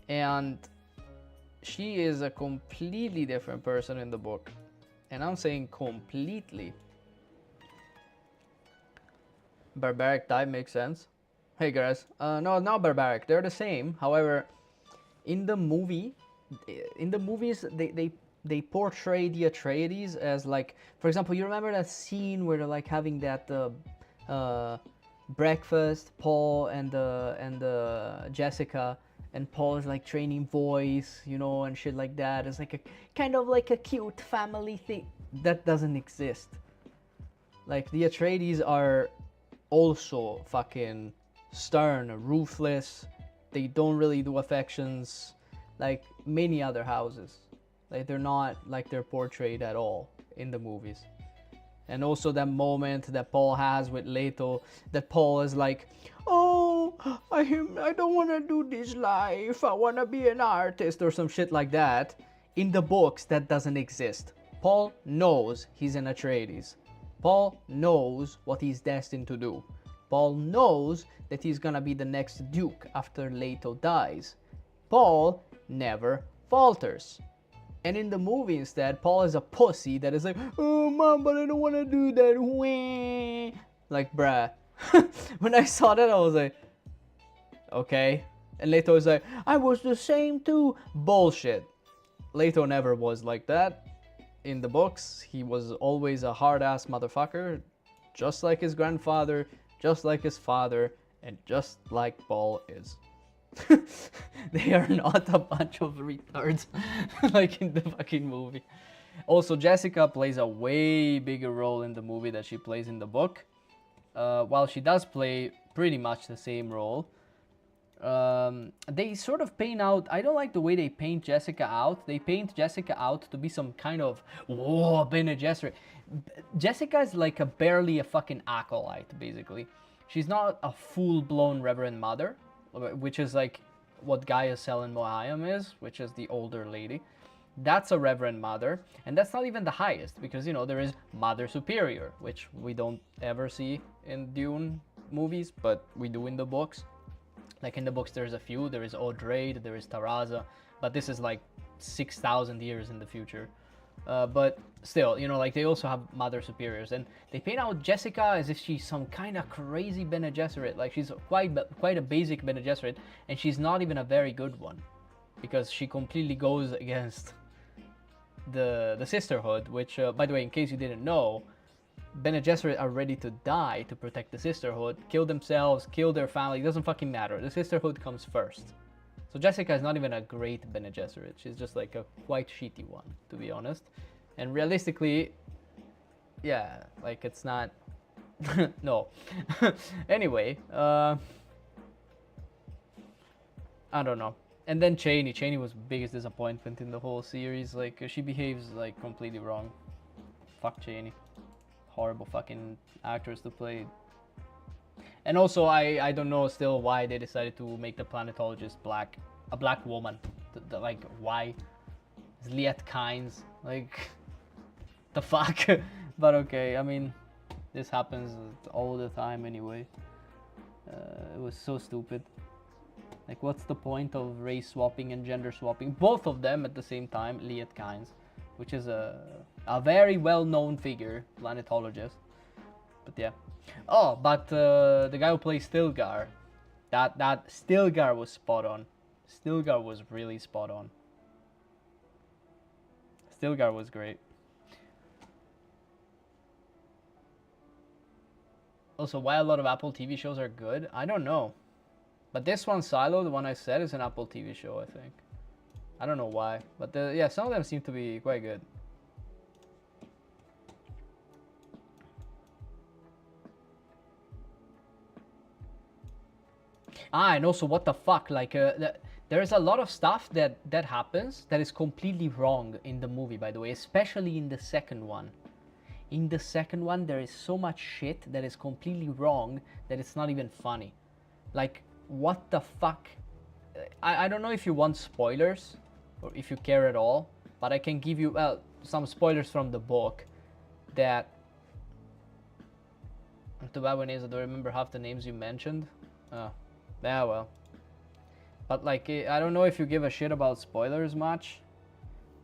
and she is a completely different person in the book, and I'm saying completely. Barbaric type makes sense. Hey guys, no, not barbaric. They're the same. However, in the movies, they portray the Atreides as like, for example, you remember that scene where they're like having that breakfast, Paul and Jessica, and Paul is like training voice, you know, and shit like that. It's like a kind of like a cute family thing that doesn't exist. Like, the Atreides are also fucking stern, ruthless. They don't really do affections like many other houses. Like, they're not like they're portrayed at all in the movies. And also that moment that Paul has with Leto, that Paul is like, oh, I don't want to do this life, I want to be an artist, or some shit like that. In the books, that doesn't exist. Paul knows he's an Atreides. Paul knows what he's destined to do. Paul knows that he's gonna be the next Duke after Leto dies. Paul never falters. And in the movie instead, Paul is a pussy that is like, oh mom, but I don't want to do that. Wah. Like, bruh. When I saw that, I was like, okay. And Leto was like, I was the same too. Bullshit. Leto never was like that. In the books, he was always a hard-ass motherfucker, just like his grandfather, just like his father, and just like Paul is. They are not a bunch of retards like in the fucking movie. Also, Jessica plays a way bigger role in the movie than she plays in the book. While she does play pretty much the same role, They sort of paint out. I don't like the way they paint Jessica out. They paint Jessica out to be some kind of whoa Bene Gesserit. Jessica is like barely a fucking acolyte, basically. She's not a full-blown Reverend Mother, which is like what Gaia Selen Mohiam is, which is the older lady. That's a Reverend Mother, and that's not even the highest, because, you know, there is Mother Superior, which we don't ever see in Dune movies, but we do in the books. Like in the books, there's a few. There is Audrade, there is Taraza, but this is like 6,000 years in the future. But still, you know, like they also have Mother Superiors, and they paint out Jessica as if she's some kind of crazy Bene Gesserit. Like she's quite a basic Bene Gesserit, and she's not even a very good one, because she completely goes against the Sisterhood, which, by the way, in case you didn't know, Bene Gesserit are ready to die to protect the Sisterhood, kill themselves, kill their family, it doesn't fucking matter. The Sisterhood comes first. So Jessica is not even a great Bene Gesserit, she's just like a quite shitty one, to be honest. And realistically, yeah, like it's not, no. Anyway, I don't know. And then Cheney was biggest disappointment in the whole series, like she behaves like completely wrong. Fuck Cheney. Horrible fucking actress to play. And also, I don't know still why they decided to make the planetologist a black woman. Like, why? It's Liet Kynes. Like, the fuck? But okay, I mean, this happens all the time anyway. It was so stupid. Like, what's the point of race swapping and gender swapping? Both of them at the same time, Liet Kynes, which is a very well-known figure, planetologist. But yeah. Oh, but the guy who plays Stilgar, that Stilgar was spot on. Stilgar was really spot on. Stilgar was great. Also, why a lot of Apple TV shows are good? I don't know. But this one, Silo, the one I said, is an Apple TV show, I think. I don't know why. But yeah, some of them seem to be quite good. And also, what the fuck? Like, there's a lot of stuff that happens that is completely wrong in the movie, by the way, especially in the second one. In the second one, there is so much shit that is completely wrong that it's not even funny. Like, what the fuck? I don't know if you want spoilers or if you care at all, but I can give you, well, some spoilers from the book that... Too bad, I don't remember half the names you mentioned. Yeah, well. But like, I don't know if you give a shit about spoilers much.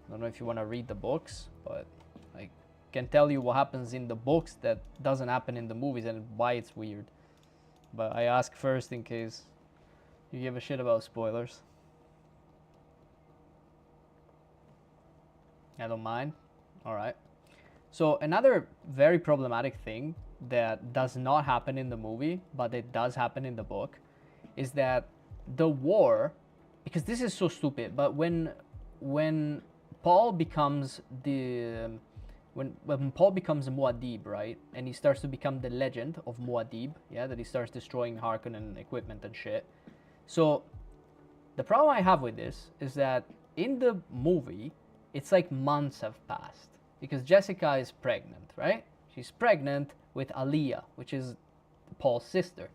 I don't know if you want to read the books, but I can tell you what happens in the books that doesn't happen in the movies and why it's weird. But I ask first in case you give a shit about spoilers. I don't mind. Alright. So another very problematic thing that does not happen in the movie, but it does happen in the book, is that the war, because this is so stupid, but when Paul becomes when Paul becomes Muad'Dib, right, and he starts to become the legend of Muad'Dib, yeah, that he starts destroying Harkonnen equipment and shit. So the problem I have with this is that in the movie, it's like months have passed because Jessica is pregnant, right? She's pregnant with Aliyah, which is Paul's sister.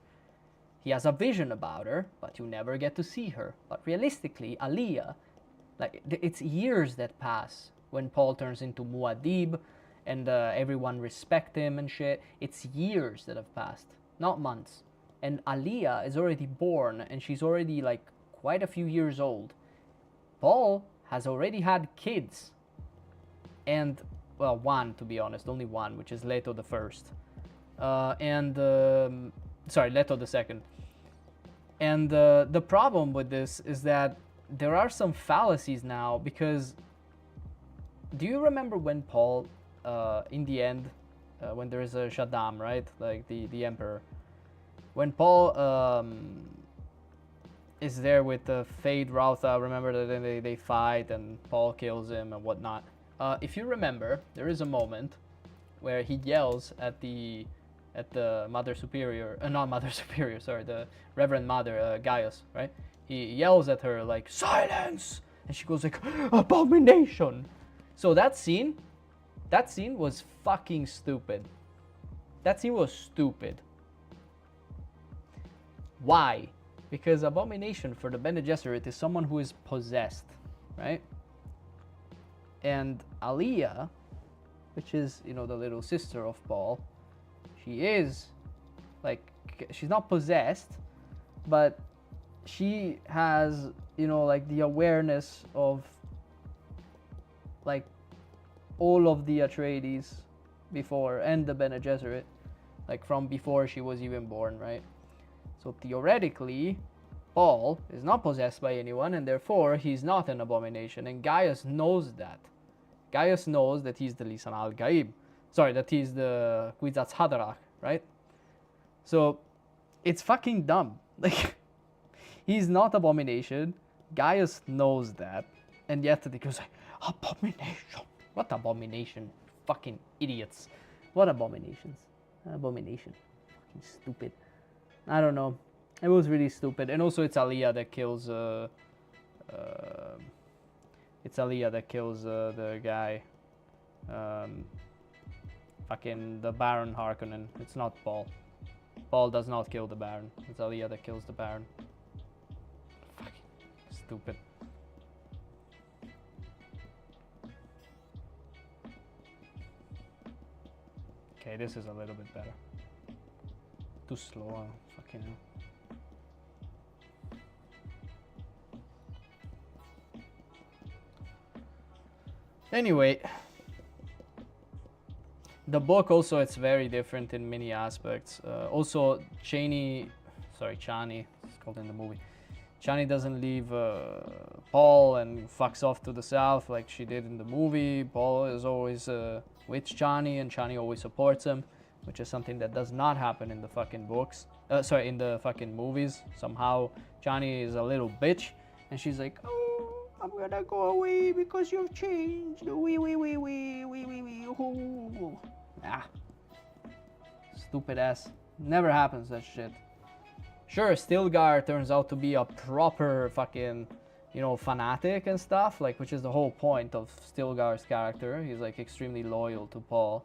He has a vision about her, but you never get to see her. But realistically, Aliyah, like, it's years that pass when Paul turns into Muad'Dib and everyone respect him and shit. It's years that have passed, not months. And Aliyah is already born and she's already like quite a few years old. Paul has already had kids. And, well, one, to be honest, only one, which is Leto the First. Sorry, Leto the Second. And the problem with this is that there are some fallacies now, because do you remember when Paul, in the end, when there is a Shaddam, right? Like the Emperor. When Paul is there with Fade Rautha, remember that they fight and Paul kills him and whatnot. If you remember, there is a moment where he yells at the at the Mother Superior, not Mother Superior, sorry, the Reverend Mother, Gaius, right? He yells at her like, silence! And she goes like, abomination! So that scene was fucking stupid. That scene was stupid. Why? Because abomination for the Bene Gesserit is someone who is possessed, right? And Aliyah, which is, you know, the little sister of Paul, she is, like, she's not possessed, but she has, you know, like, the awareness of, like, all of the Atreides before, and the Bene Gesserit, like, from before she was even born, right? So theoretically, Paul is not possessed by anyone, and therefore he's not an abomination, and Gaius knows that. Gaius knows that he's the Lisan al-Gaib. Sorry, that he's the Kwisatz Haderach, right? So, it's fucking dumb. Like, he's not abomination. Gaius knows that. And yet he goes like, abomination. What abomination? Fucking idiots. What abominations? Abomination. Fucking stupid. I don't know. It was really stupid. And also it's Aliyah that kills it's Aliyah that kills the guy. Fucking the Baron Harkonnen. It's not Paul. Paul does not kill the Baron. It's Aliyah that kills the Baron. Fucking stupid. Okay, this is a little bit better. Too slow, fucking hell. Anyway, the book also, it's very different in many aspects. Also, Chani, it's called in the movie. Chani doesn't leave Paul and fucks off to the south like she did in the movie. Paul is always with Chani, and Chani always supports him, which is something that does not happen in the fucking books. In the fucking movies. Somehow Chani is a little bitch, and she's like, oh, I'm gonna go away because you've changed. Ah, stupid ass. Never happens, that shit. Sure, Stilgar turns out to be a proper fucking, you know, fanatic and stuff, like, which is the whole point of Stilgar's character. He's like extremely loyal to Paul.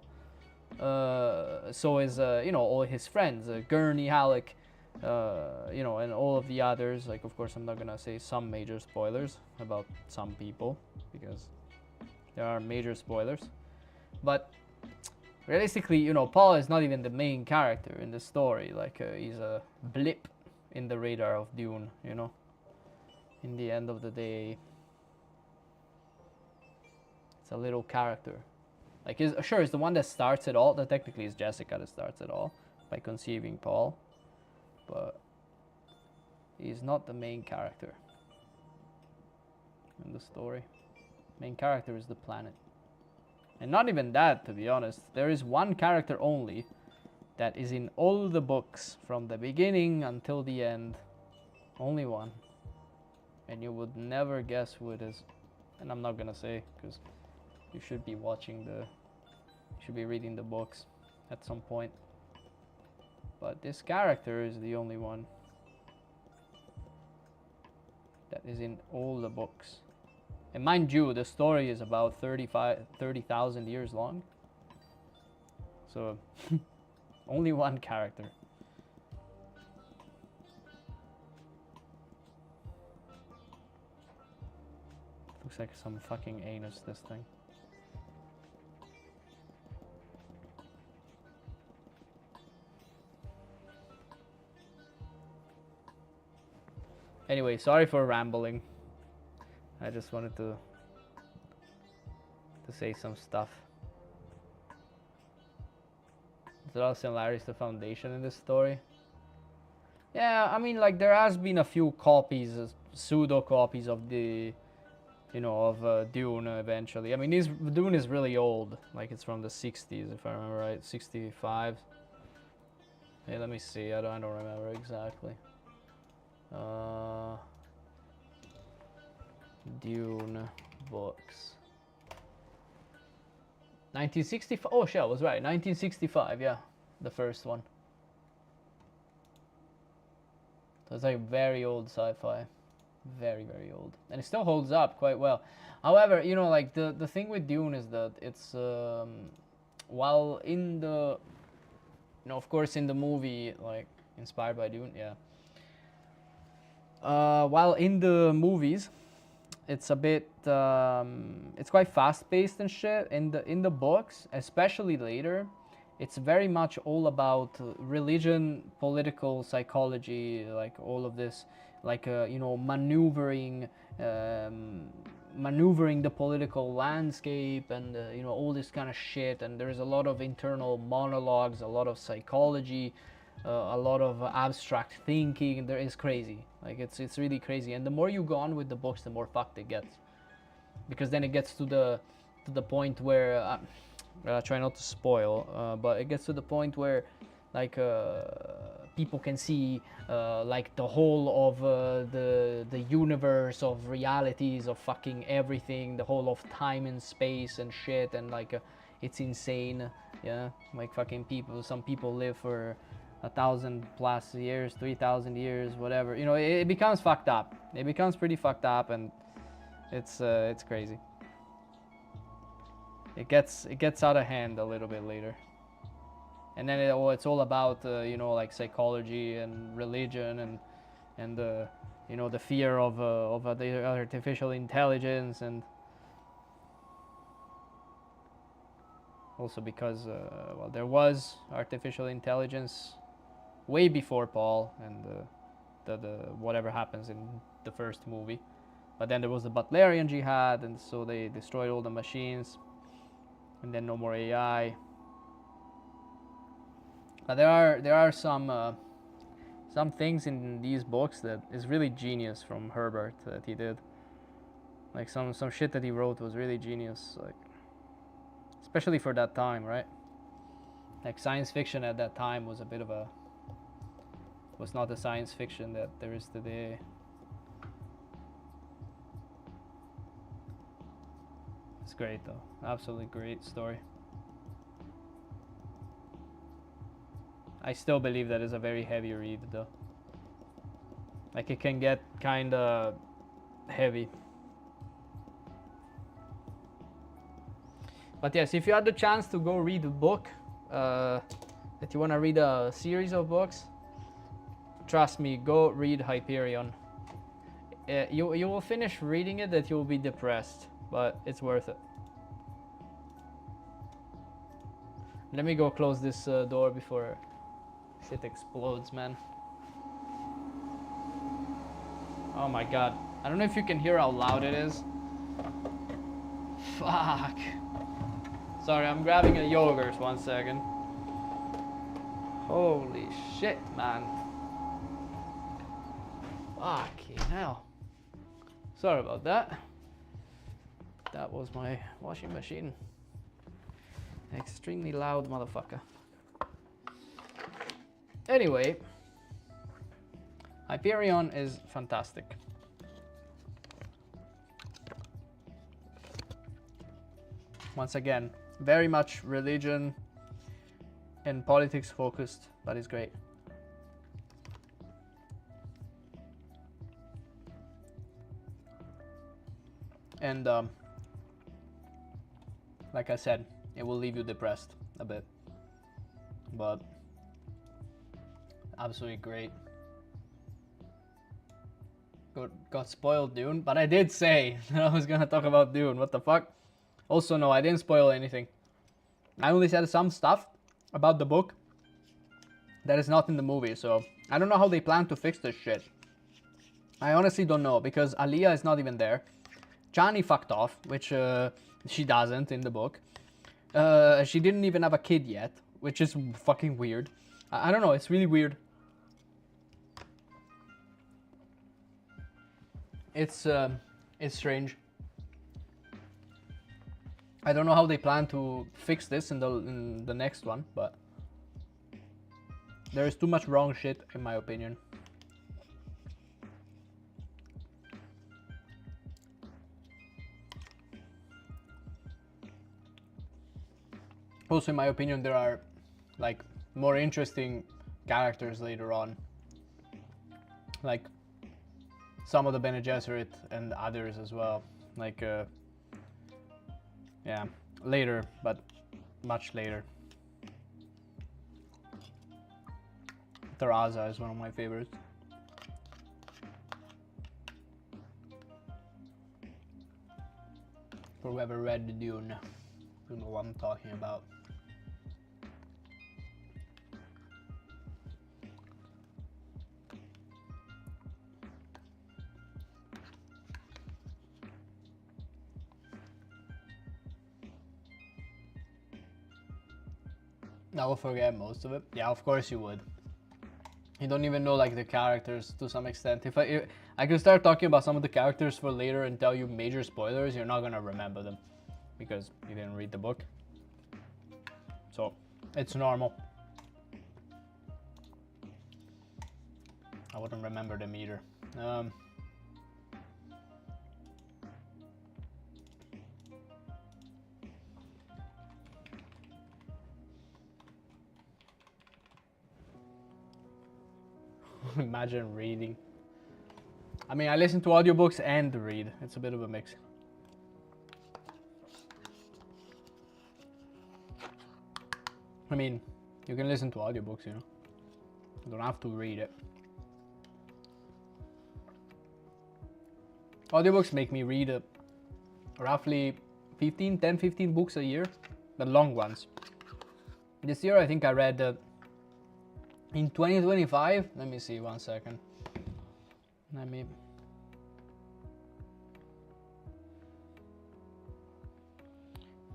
So is, you know, all his friends, Gurney, Halleck, you know, and all of the others. Like, of course, I'm not gonna say some major spoilers about some people, because there are major spoilers. But realistically, you know, Paul is not even the main character in the story. Like, he's a blip in the radar of Dune, you know. In the end of the day, it's a little character. Like, sure, it's the one that starts it all. That technically is Jessica that starts it all by conceiving Paul, but he's not the main character in the story. Main character is the planet. And not even that, to be honest. There is one character only that is in all the books from the beginning until the end. Only one. And you would never guess who it is. And I'm not gonna say, because you should be watching you should be reading the books at some point. But this character is the only one that is in all the books. And mind you, the story is about 30,000 years long. So, only one character. Looks like some fucking anus, this thing. Anyway, sorry for rambling. I just wanted to say some stuff. There's a lot of similarities to Foundation in this story. Yeah, I mean, like, there has been a few copies, pseudo copies of the, you know, of Dune eventually. I mean, Dune is really old. Like, it's from the 60s, if I remember right, 65. Hey, let me see. I don't remember exactly. Dune books. 1965. Oh shit, I was right. 1965. Yeah, the first one. So it's like very old sci-fi, very very old, and it still holds up quite well. However, you know, like the thing with Dune is that it's while in the, you know, of course in the movie, like inspired by Dune, yeah. While in the movies, it's a bit it's quite fast paced and shit. In the books, especially later, it's very much all about religion, political psychology, like all of this, like you know, maneuvering the political landscape, and you know, all this kind of shit. And there's a lot of internal monologues, a lot of psychology, a lot of abstract thinking. There is crazy, like it's really crazy. And the more you go on with the books, the more fucked it gets, because then it gets to the point where try not to spoil, but it gets to the point where like people can see like the whole of the universe of realities of fucking everything, the whole of time and space and shit, and like it's insane. Yeah, like fucking people, some people live for 1,000+ years, 3,000 years, whatever. You know, it becomes fucked up. It becomes pretty fucked up, and it's crazy. It gets out of hand a little bit later, and then it's all about you know, like psychology and religion, and the, you know, the fear of the artificial intelligence, and also because well, there was artificial intelligence way before Paul and the whatever happens in the first movie, but then there was the Butlerian Jihad, and so they destroyed all the machines, and then no more AI. But there are some things in these books that is really genius from Herbert that he did. Like some shit that he wrote was really genius, like especially for that time, right? Like science fiction at that time was a bit of a, was not the science fiction that there is today. It's great though, absolutely great story. I still believe that is a very heavy read though. Like it can get kinda heavy. But yes, if you had the chance to go read a book, that you want to read a series of books, trust me, go read Hyperion. You will finish reading it that you will be depressed, but it's worth it. Let me go close this door before shit explodes, man. Oh my god. I don't know if you can hear how loud it is. Fuck. Sorry, I'm grabbing a yogurt, 1 second. Holy shit, man. Fucking hell. Sorry about that. That was my washing machine. Extremely loud motherfucker. Anyway, Hyperion is fantastic. Once again, very much religion and politics focused, but it's great. And like I said, it will leave you depressed a bit, but absolutely great. Got spoiled Dune, but I did say that I was gonna talk about Dune. What the fuck? Also, no, I didn't spoil anything. I only said some stuff about the book that is not in the movie, so I don't know how they plan to fix this shit. I honestly don't know, because Aliyah is not even there. Chani fucked off, which she doesn't in the book. She didn't even have a kid yet, which is fucking weird. I don't know, it's really weird. It's strange. I don't know how they plan to fix this in the next one, but there is too much wrong shit in my opinion. Also, in my opinion, there are like more interesting characters later on. Like some of the Bene Gesserit and others as well. Like, yeah, later, but much later. Terraza is one of my favorites. For whoever read the Dune, you know what I'm talking about. I will forget most of it. Yeah, of course you would. You don't even know like the characters to some extent. If I could start talking about some of the characters for later and tell you major spoilers, you're not gonna remember them because you didn't read the book. So it's normal. I wouldn't remember them either. Imagine reading. I mean, I listen to audiobooks and read. It's a bit of a mix. I mean, you can listen to audiobooks, you know. You don't have to read it. Audiobooks make me read roughly 10-15 books a year, but long ones. This year I think I read in 2025, let me see 1 second.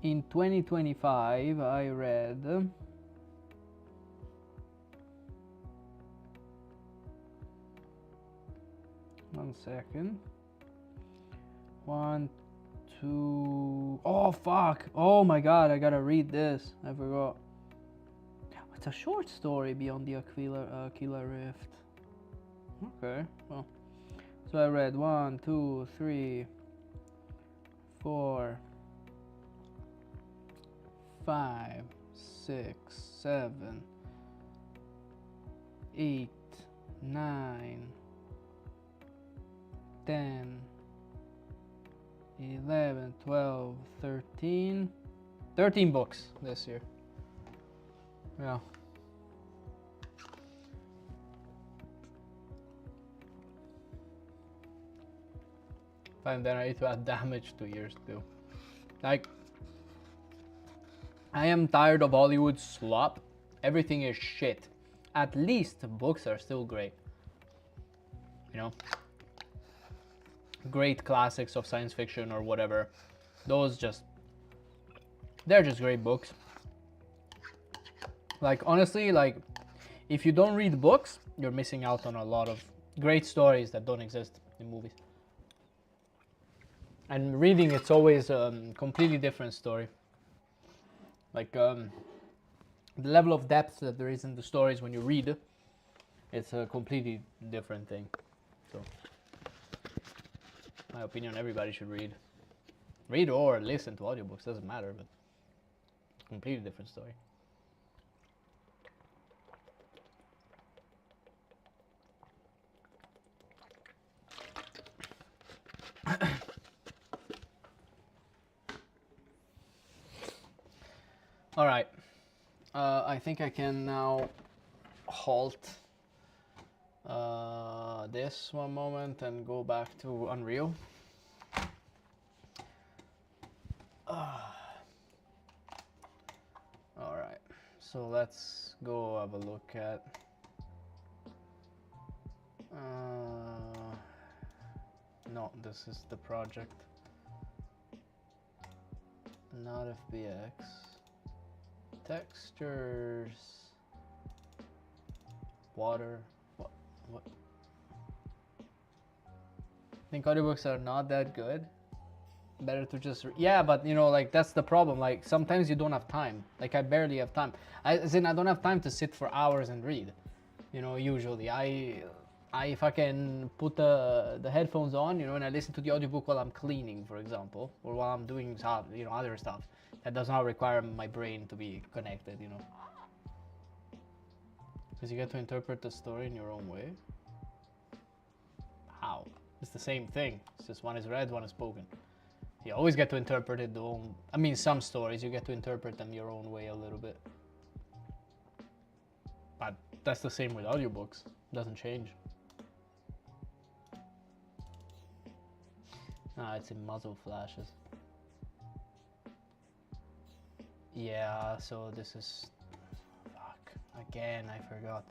In 2025 I read 1 second. 1, 2. Oh fuck! Oh my god! I gotta read this. I forgot. It's a short story beyond the Aquila Rift. Okay, well. So I read 1, 2, 3, 4, 5, 6, 7, 8, 9, 10, 11, 12, 13. 13 books this year. Yeah. And then I need to add damage 2 years too. Like, I am tired of Hollywood slop. Everything is shit. At least the books are still great. You know? Great classics of science fiction or whatever. Those just... they're just great books. Like, honestly, like, if you don't read books, you're missing out on a lot of great stories that don't exist in movies. And reading, it's always a completely different story. Like, the level of depth that there is in the stories when you read, it's a completely different thing. So, my opinion, everybody should read. Read or listen to audiobooks, doesn't matter, but completely different story. All right, I think I can now halt this 1 moment and go back to Unreal. All right, so let's go have a look at no, this is the project, not FBX. Textures, water, what? I think audiobooks are not that good. Better to just, yeah, but you know, like, that's the problem. Like, sometimes you don't have time. Like, I barely have time. As in, I don't have time to sit for hours and read. You know, usually I fucking put the headphones on, you know, and I listen to the audiobook while I'm cleaning, for example, or while I'm doing, you know, other stuff that does not require my brain to be connected, you know. Because you get to interpret the story in your own way. How? It's the same thing. It's just one is read, one is spoken. You always get to interpret it the own... I mean, some stories, you get to interpret them your own way a little bit. But that's the same with audiobooks. It doesn't change. Ah, it's in muzzle flashes. Yeah, so this is... Fuck. Again, I forgot.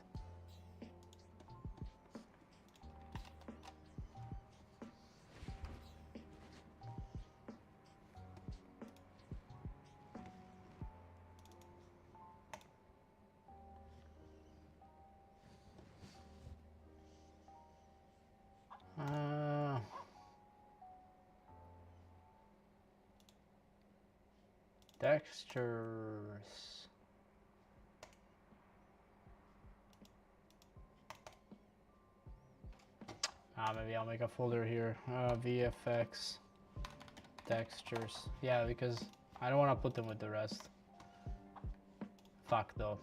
Textures. Maybe I'll make a folder here. VFX textures. Yeah, because I don't want to put them with the rest. Fuck though.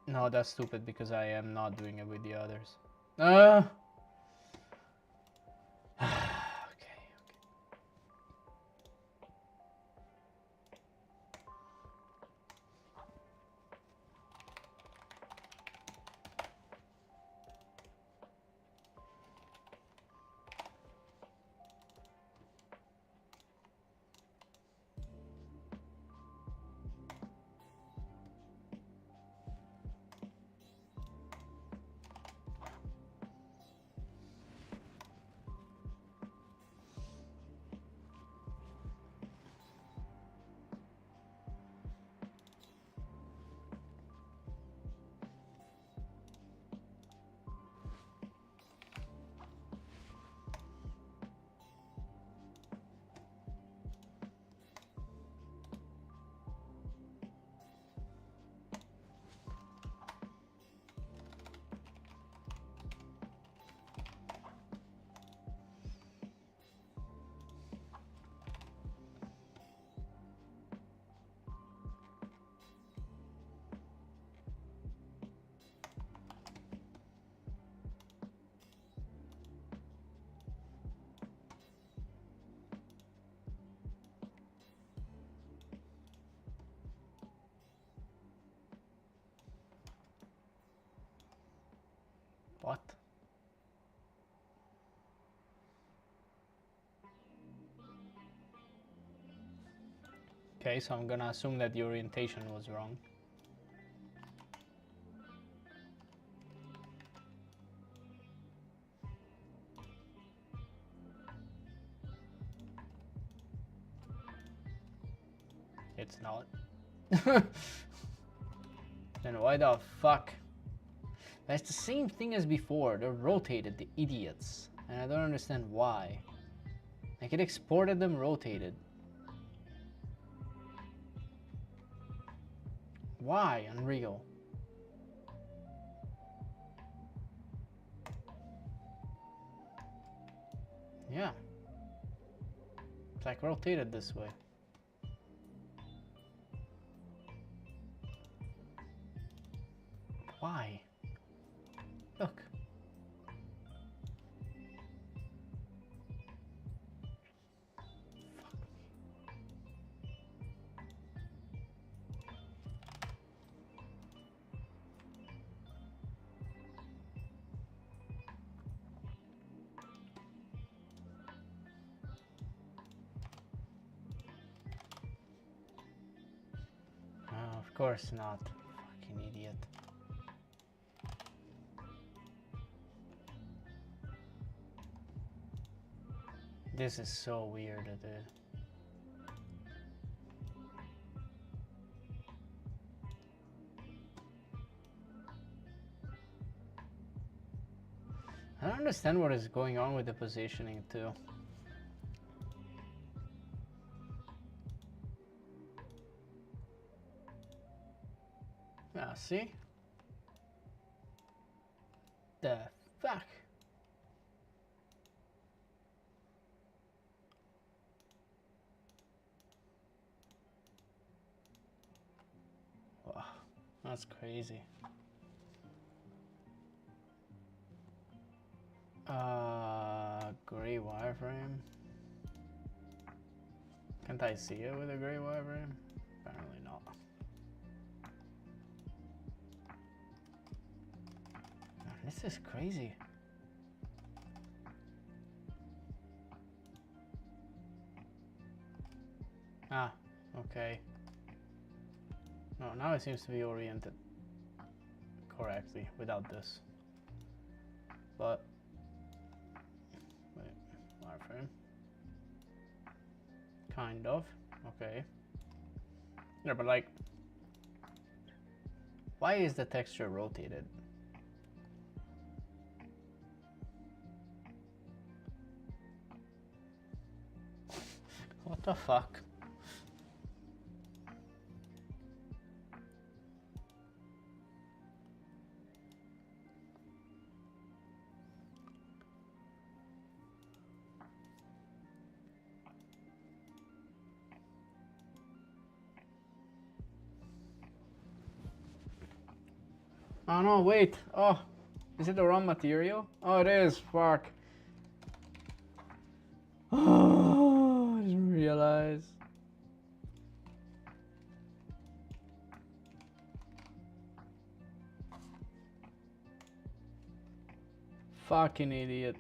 No, that's stupid because I am not doing it with the others. What? Okay, so I'm gonna assume that the orientation was wrong. It's not. Then why the fuck? It's the same thing as before. They're rotated, the idiots. And I don't understand why. Like, it exported them rotated. Why? Unreal. Yeah. It's like rotated this way. Why? Look. Of course not. Fucking idiot. This is so weird, dude. I don't understand what is going on with the positioning too. Ah, see? The fuck? That's crazy. Gray wireframe. Can't I see it with a gray wireframe? Apparently not. Man, this is crazy. Ah, okay. No, now it seems to be oriented correctly without this. But wait, wireframe. Kind of. Okay. Yeah, but like, why is the texture rotated? What the fuck? Oh no, wait. Oh, is it the wrong material? Oh, it is. Fuck. Oh, I didn't realize. Fucking idiot.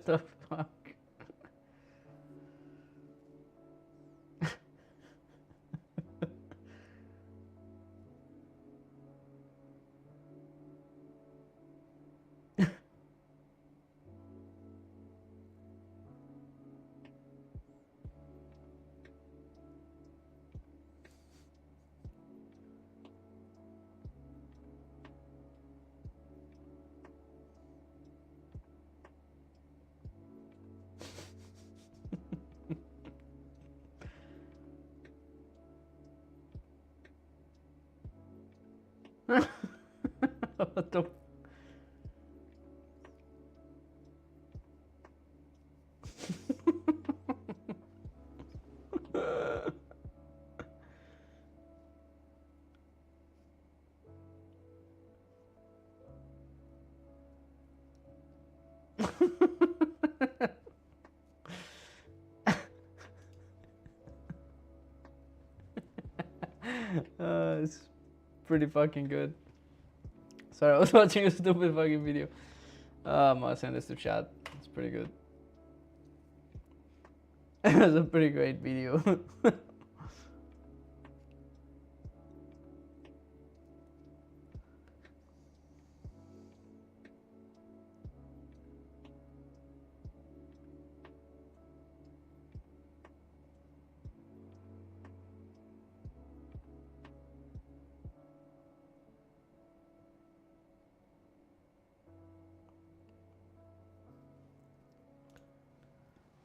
The fuck? What the? It's pretty fucking good. Sorry, I was watching a stupid fucking video. I'm gonna send this to chat. It's pretty good. It was a pretty great video.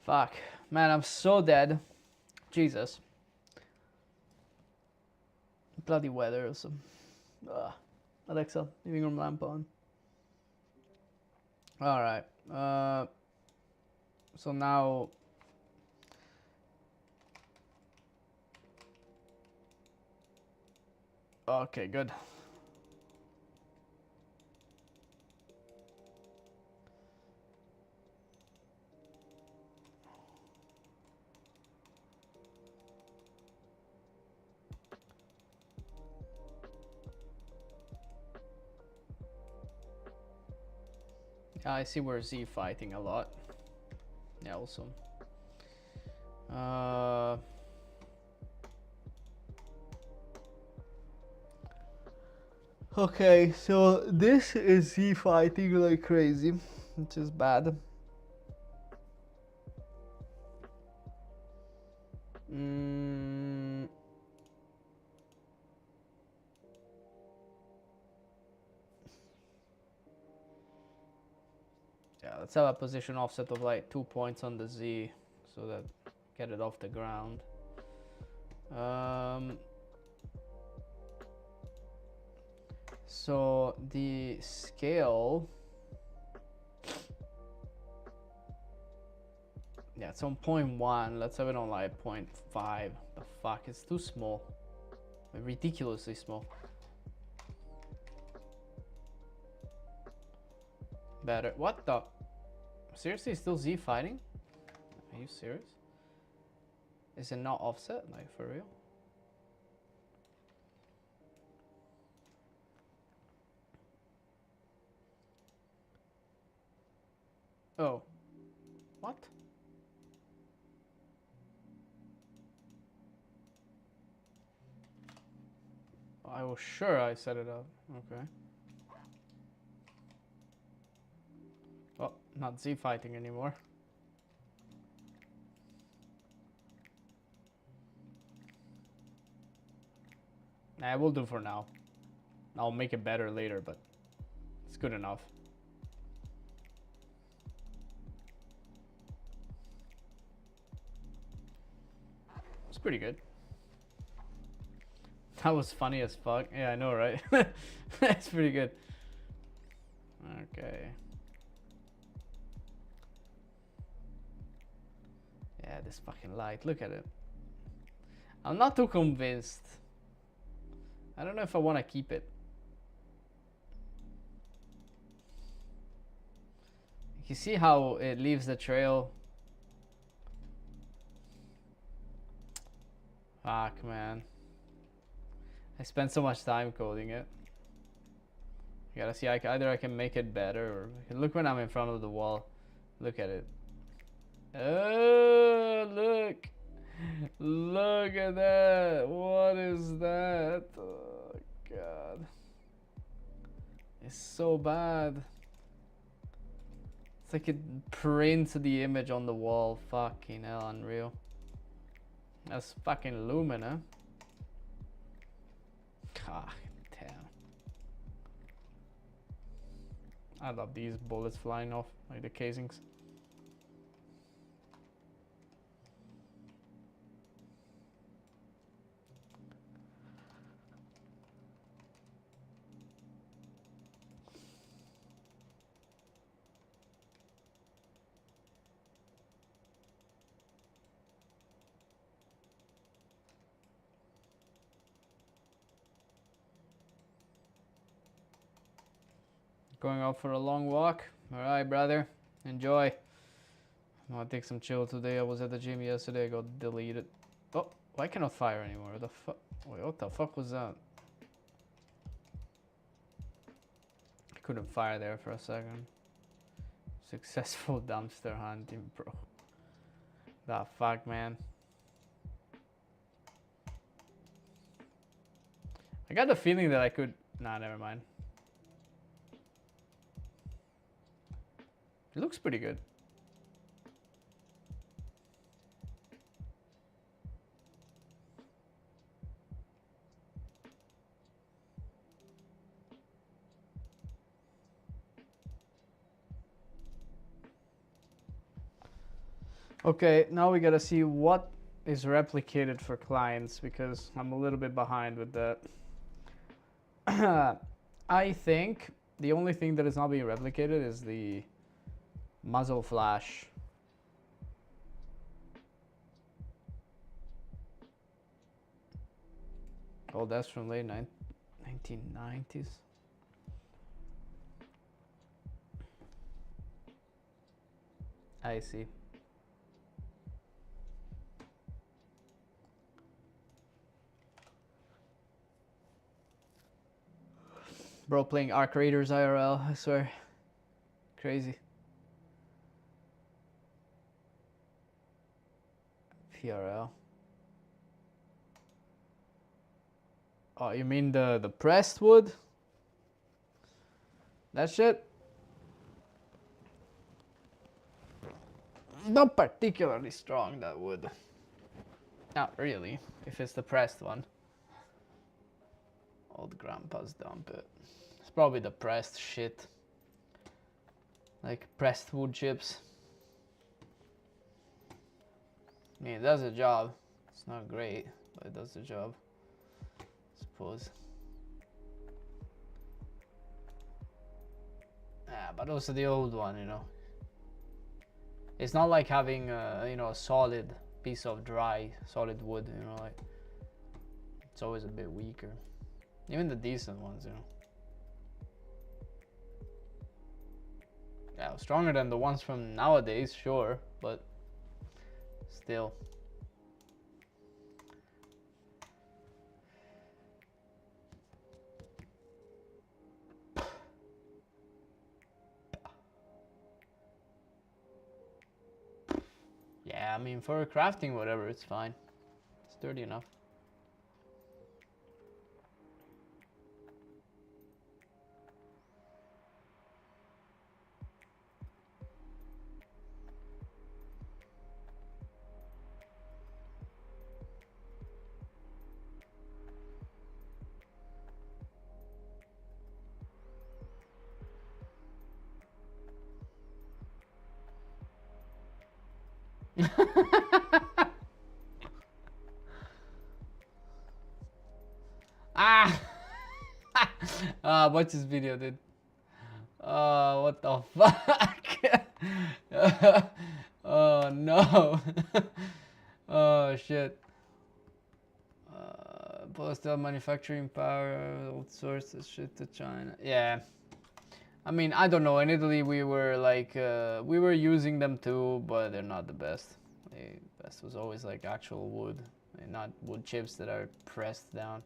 Fuck. Man, I'm so dead. Jesus. Bloody weather. Also. Alexa, living room lamp on. Alright. So now... Okay, good. Yeah, I see we're Z fighting a lot. Yeah, also. Okay, so this is Z fighting like crazy, which is bad. Yeah, let's have a position offset of like 2 points on the Z, so that get it off the ground. So the scale, yeah, it's on 0.1. Let's have it on like 0.5. The fuck, it's too small, ridiculously small. Better. What the? Seriously, still Z fighting? Are you serious? Is it not offset? Like, for real? Oh. What? I was sure I set it up. Okay. Oh, not Z fighting anymore. Nah, we'll do for now. I'll make it better later, but it's good enough. It's pretty good. That was funny as fuck. Yeah, I know, right? That's pretty good. Okay. Yeah, this fucking light. Look at it. I'm not too convinced. I don't know if I want to keep it. You see how it leaves the trail? Fuck, man. I spent so much time coding it. You gotta see, either I can make it better, or look when I'm in front of the wall. Look at it. Oh, look. Look at that. What is that? Oh, God. It's so bad. It's like it prints the image on the wall. Fucking hell, unreal. That's fucking Lumina. God damn. I love these bullets flying off, like the casings. Going out for a long walk. Alright, brother. Enjoy. I'm gonna take some chill today. I was at the gym yesterday. I got deleted. Oh, I cannot fire anymore. The fuck? Wait, what the fuck was that? I couldn't fire there for a second. Successful dumpster hunting, bro. The fuck, man. I got the feeling that I could... Nah, never mind. It looks pretty good. Okay, now we gotta see what is replicated for clients, because I'm a little bit behind with that. I think the only thing that is not being replicated is the muzzle flash. Oh, that's from late 1990s. I see. Bro, playing Arc Raiders IRL, I swear. Crazy. PRL. Oh, you mean the pressed wood? That shit? Not particularly strong, that wood. Not really, if it's the pressed one. Old grandpas dump it. It's probably the pressed shit. Like pressed wood chips. I mean, it does the job. It's not great, but it does the job, I suppose. Yeah, but also the old one, you know. It's not like having, you know, a solid piece of dry, solid wood, you know, like. It's always a bit weaker. Even the decent ones, you know. Yeah, stronger than the ones from nowadays, sure, but still. Yeah, I mean, for crafting, whatever, it's fine. It's sturdy enough. Ah! Watch this video, dude. What the fuck? Oh no. Oh shit. Postal manufacturing power, outsource this shit to China. Yeah. I mean, I don't know. In Italy, we were like, we were using them too, but they're not the best. The best was always like actual wood, and not wood chips that are pressed down.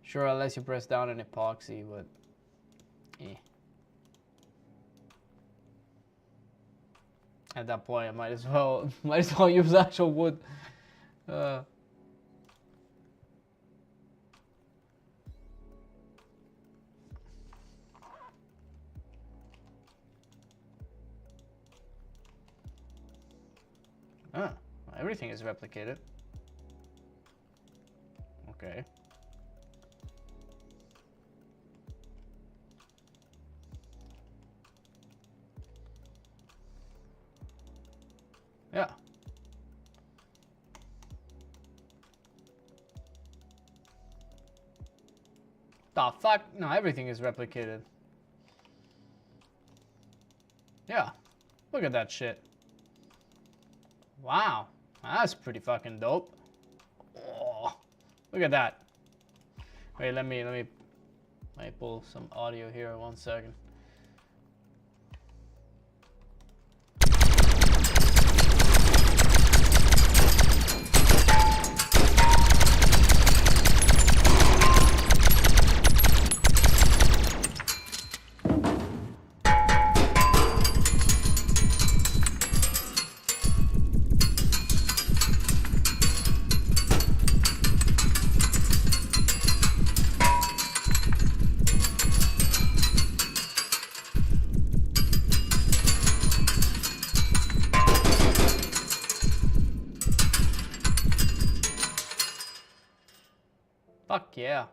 Sure, unless you press down an epoxy, but eh. At that point, I might as well use actual wood. Everything is replicated. Okay. Yeah. The fuck? No, everything is replicated. Yeah. Look at that shit. Wow. That's pretty fucking dope. Oh, look at that. Wait, let me pull some audio here 1 second. Fuck yeah.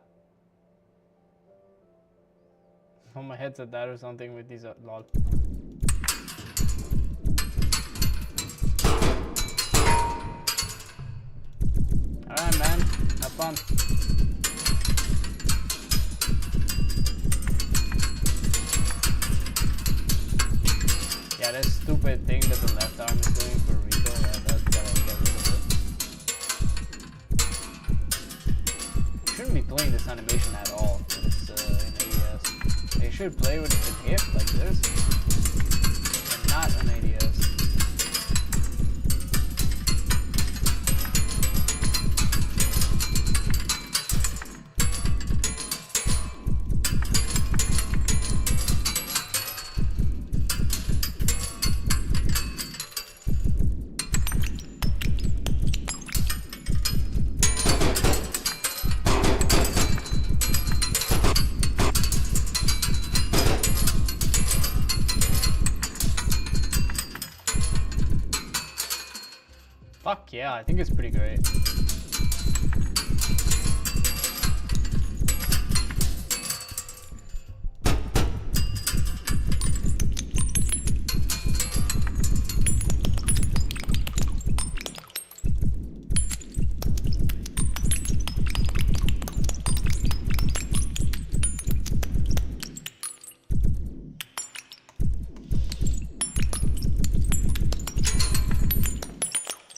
Oh, my headset died or something with these lol. Alright, man. Have fun. Yeah, that stupid thing that the left arm is doing for recoil, yeah, that's gotta get rid of it. Shouldn't be playing this animation at all it's, in AES. They should play with the GIF like this, and not an ADS. Fuck yeah, I think it's pretty great.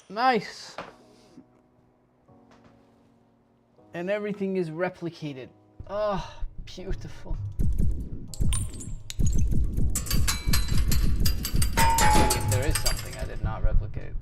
Nice. And everything is replicated. Oh, beautiful. If there is something I did not replicate.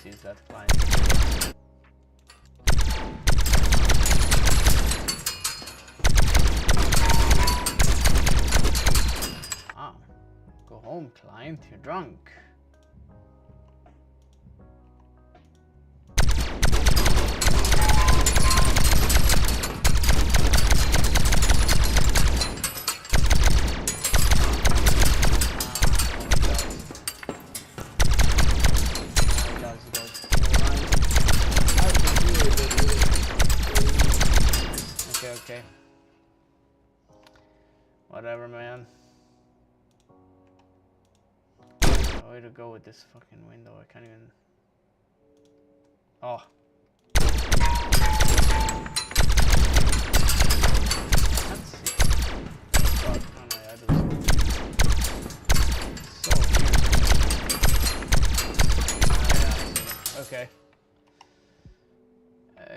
Sees that flying. Wow. Go home, client. You're drunk. Whatever, man. Way to go with this fucking window. I can't even. Oh. Can't see. Oh, no, yeah, I do see. So weird. Yeah, okay.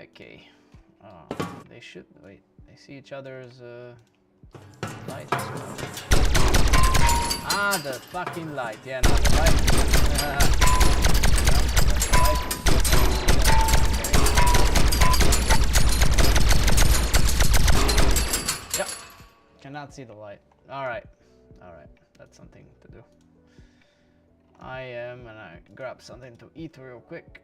Okay. They should wait. They see each other's lights. Ah, the fucking light. Yeah, no, the light. No, that's the light. Okay. Yep. Cannot see the light. Alright. Alright. That's something to do. I am gonna grab something to eat real quick.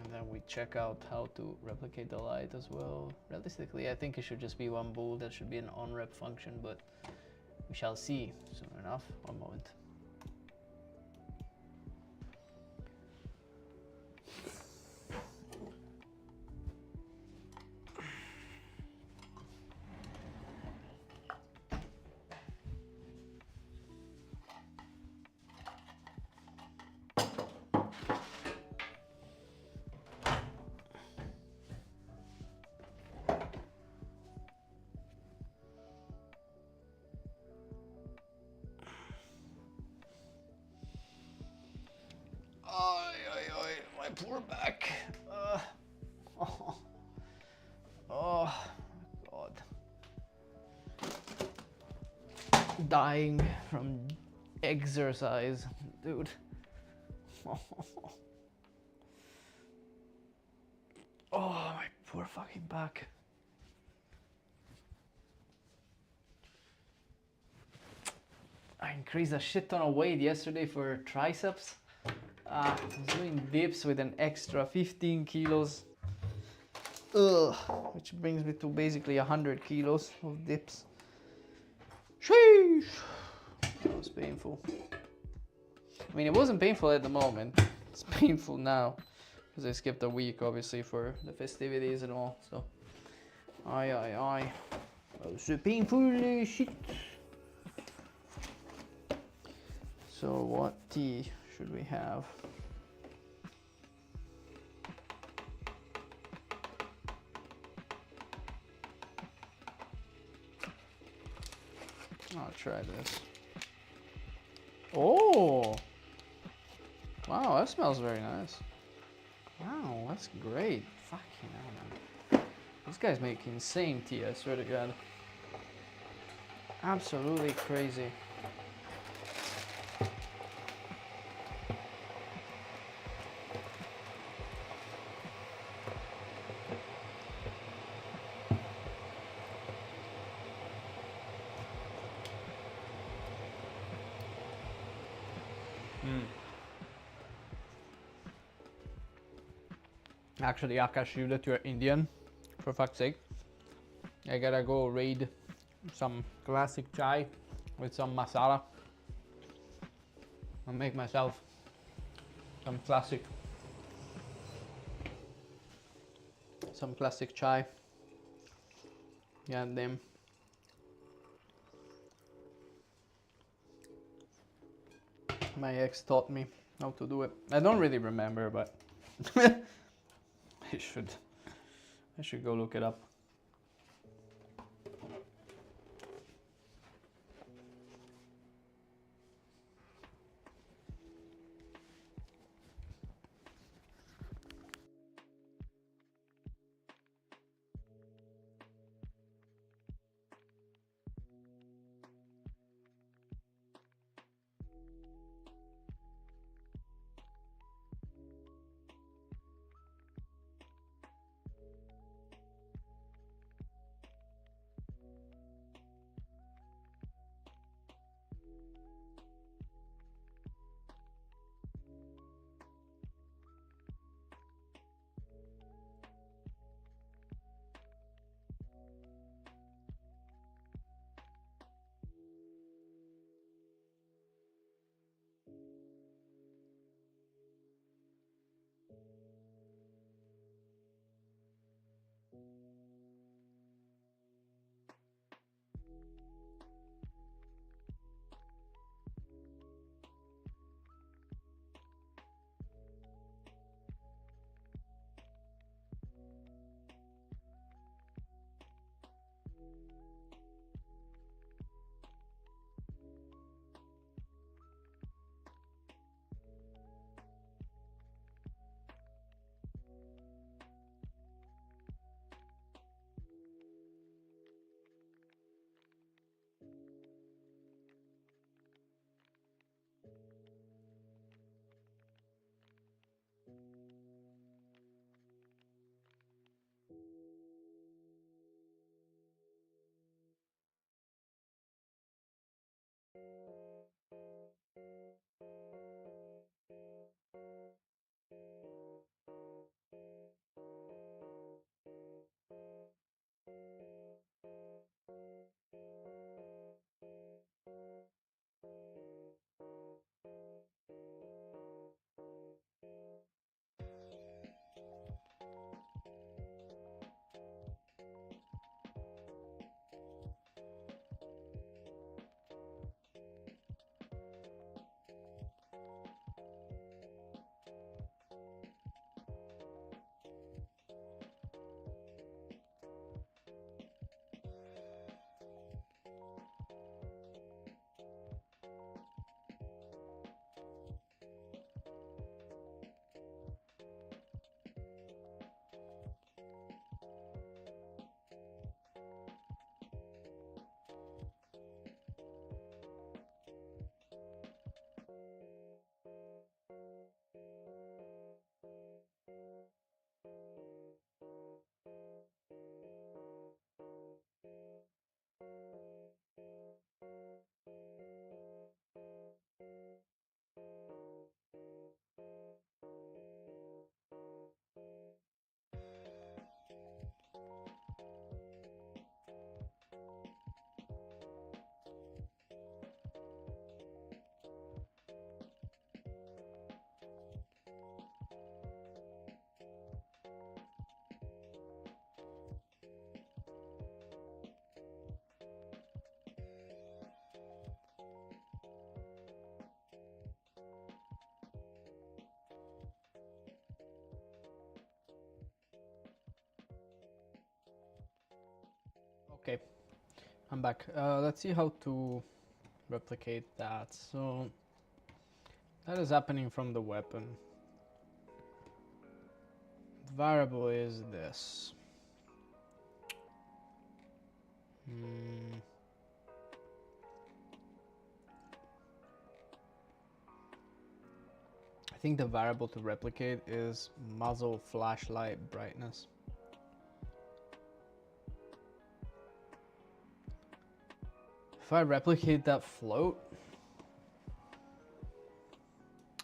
And then we check out how to replicate the light as well. Realistically, I think it should just be one bool. That should be an on-rep function, but we shall see soon enough. One moment. My poor back. Oh, God. Dying from exercise, dude. Oh, my poor fucking back. I increased a shit ton of weight yesterday for triceps. I was doing dips with an extra 15 kilos. Ugh, which brings me to basically 100 kilos of dips. Sheesh! That was painful. I mean, it wasn't painful at the moment. It's painful now. Because I skipped a week, obviously, for the festivities and all. So, aye. That was a painful shit. So, what tea should we have? I'll try this. Oh! Wow, that smells very nice. Wow, that's great. Fucking hell, man. These guys make insane tea, I swear to God. Absolutely crazy. Actually, Akash, you that you're Indian, for fuck's sake. I gotta go raid some classic chai with some masala and make myself some classic chai. God damn. My ex taught me how to do it. I don't really remember, but I should go look it up. Okay, I'm back. Let's see how to replicate that. So that is happening from the weapon. The variable is this. I think the variable to replicate is muzzle flashlight brightness. If I replicate that float,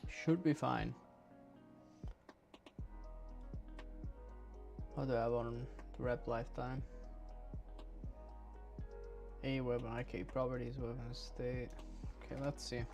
should be fine. What do I have on rep lifetime? A weapon, okay, properties, weapon state. Okay, let's see.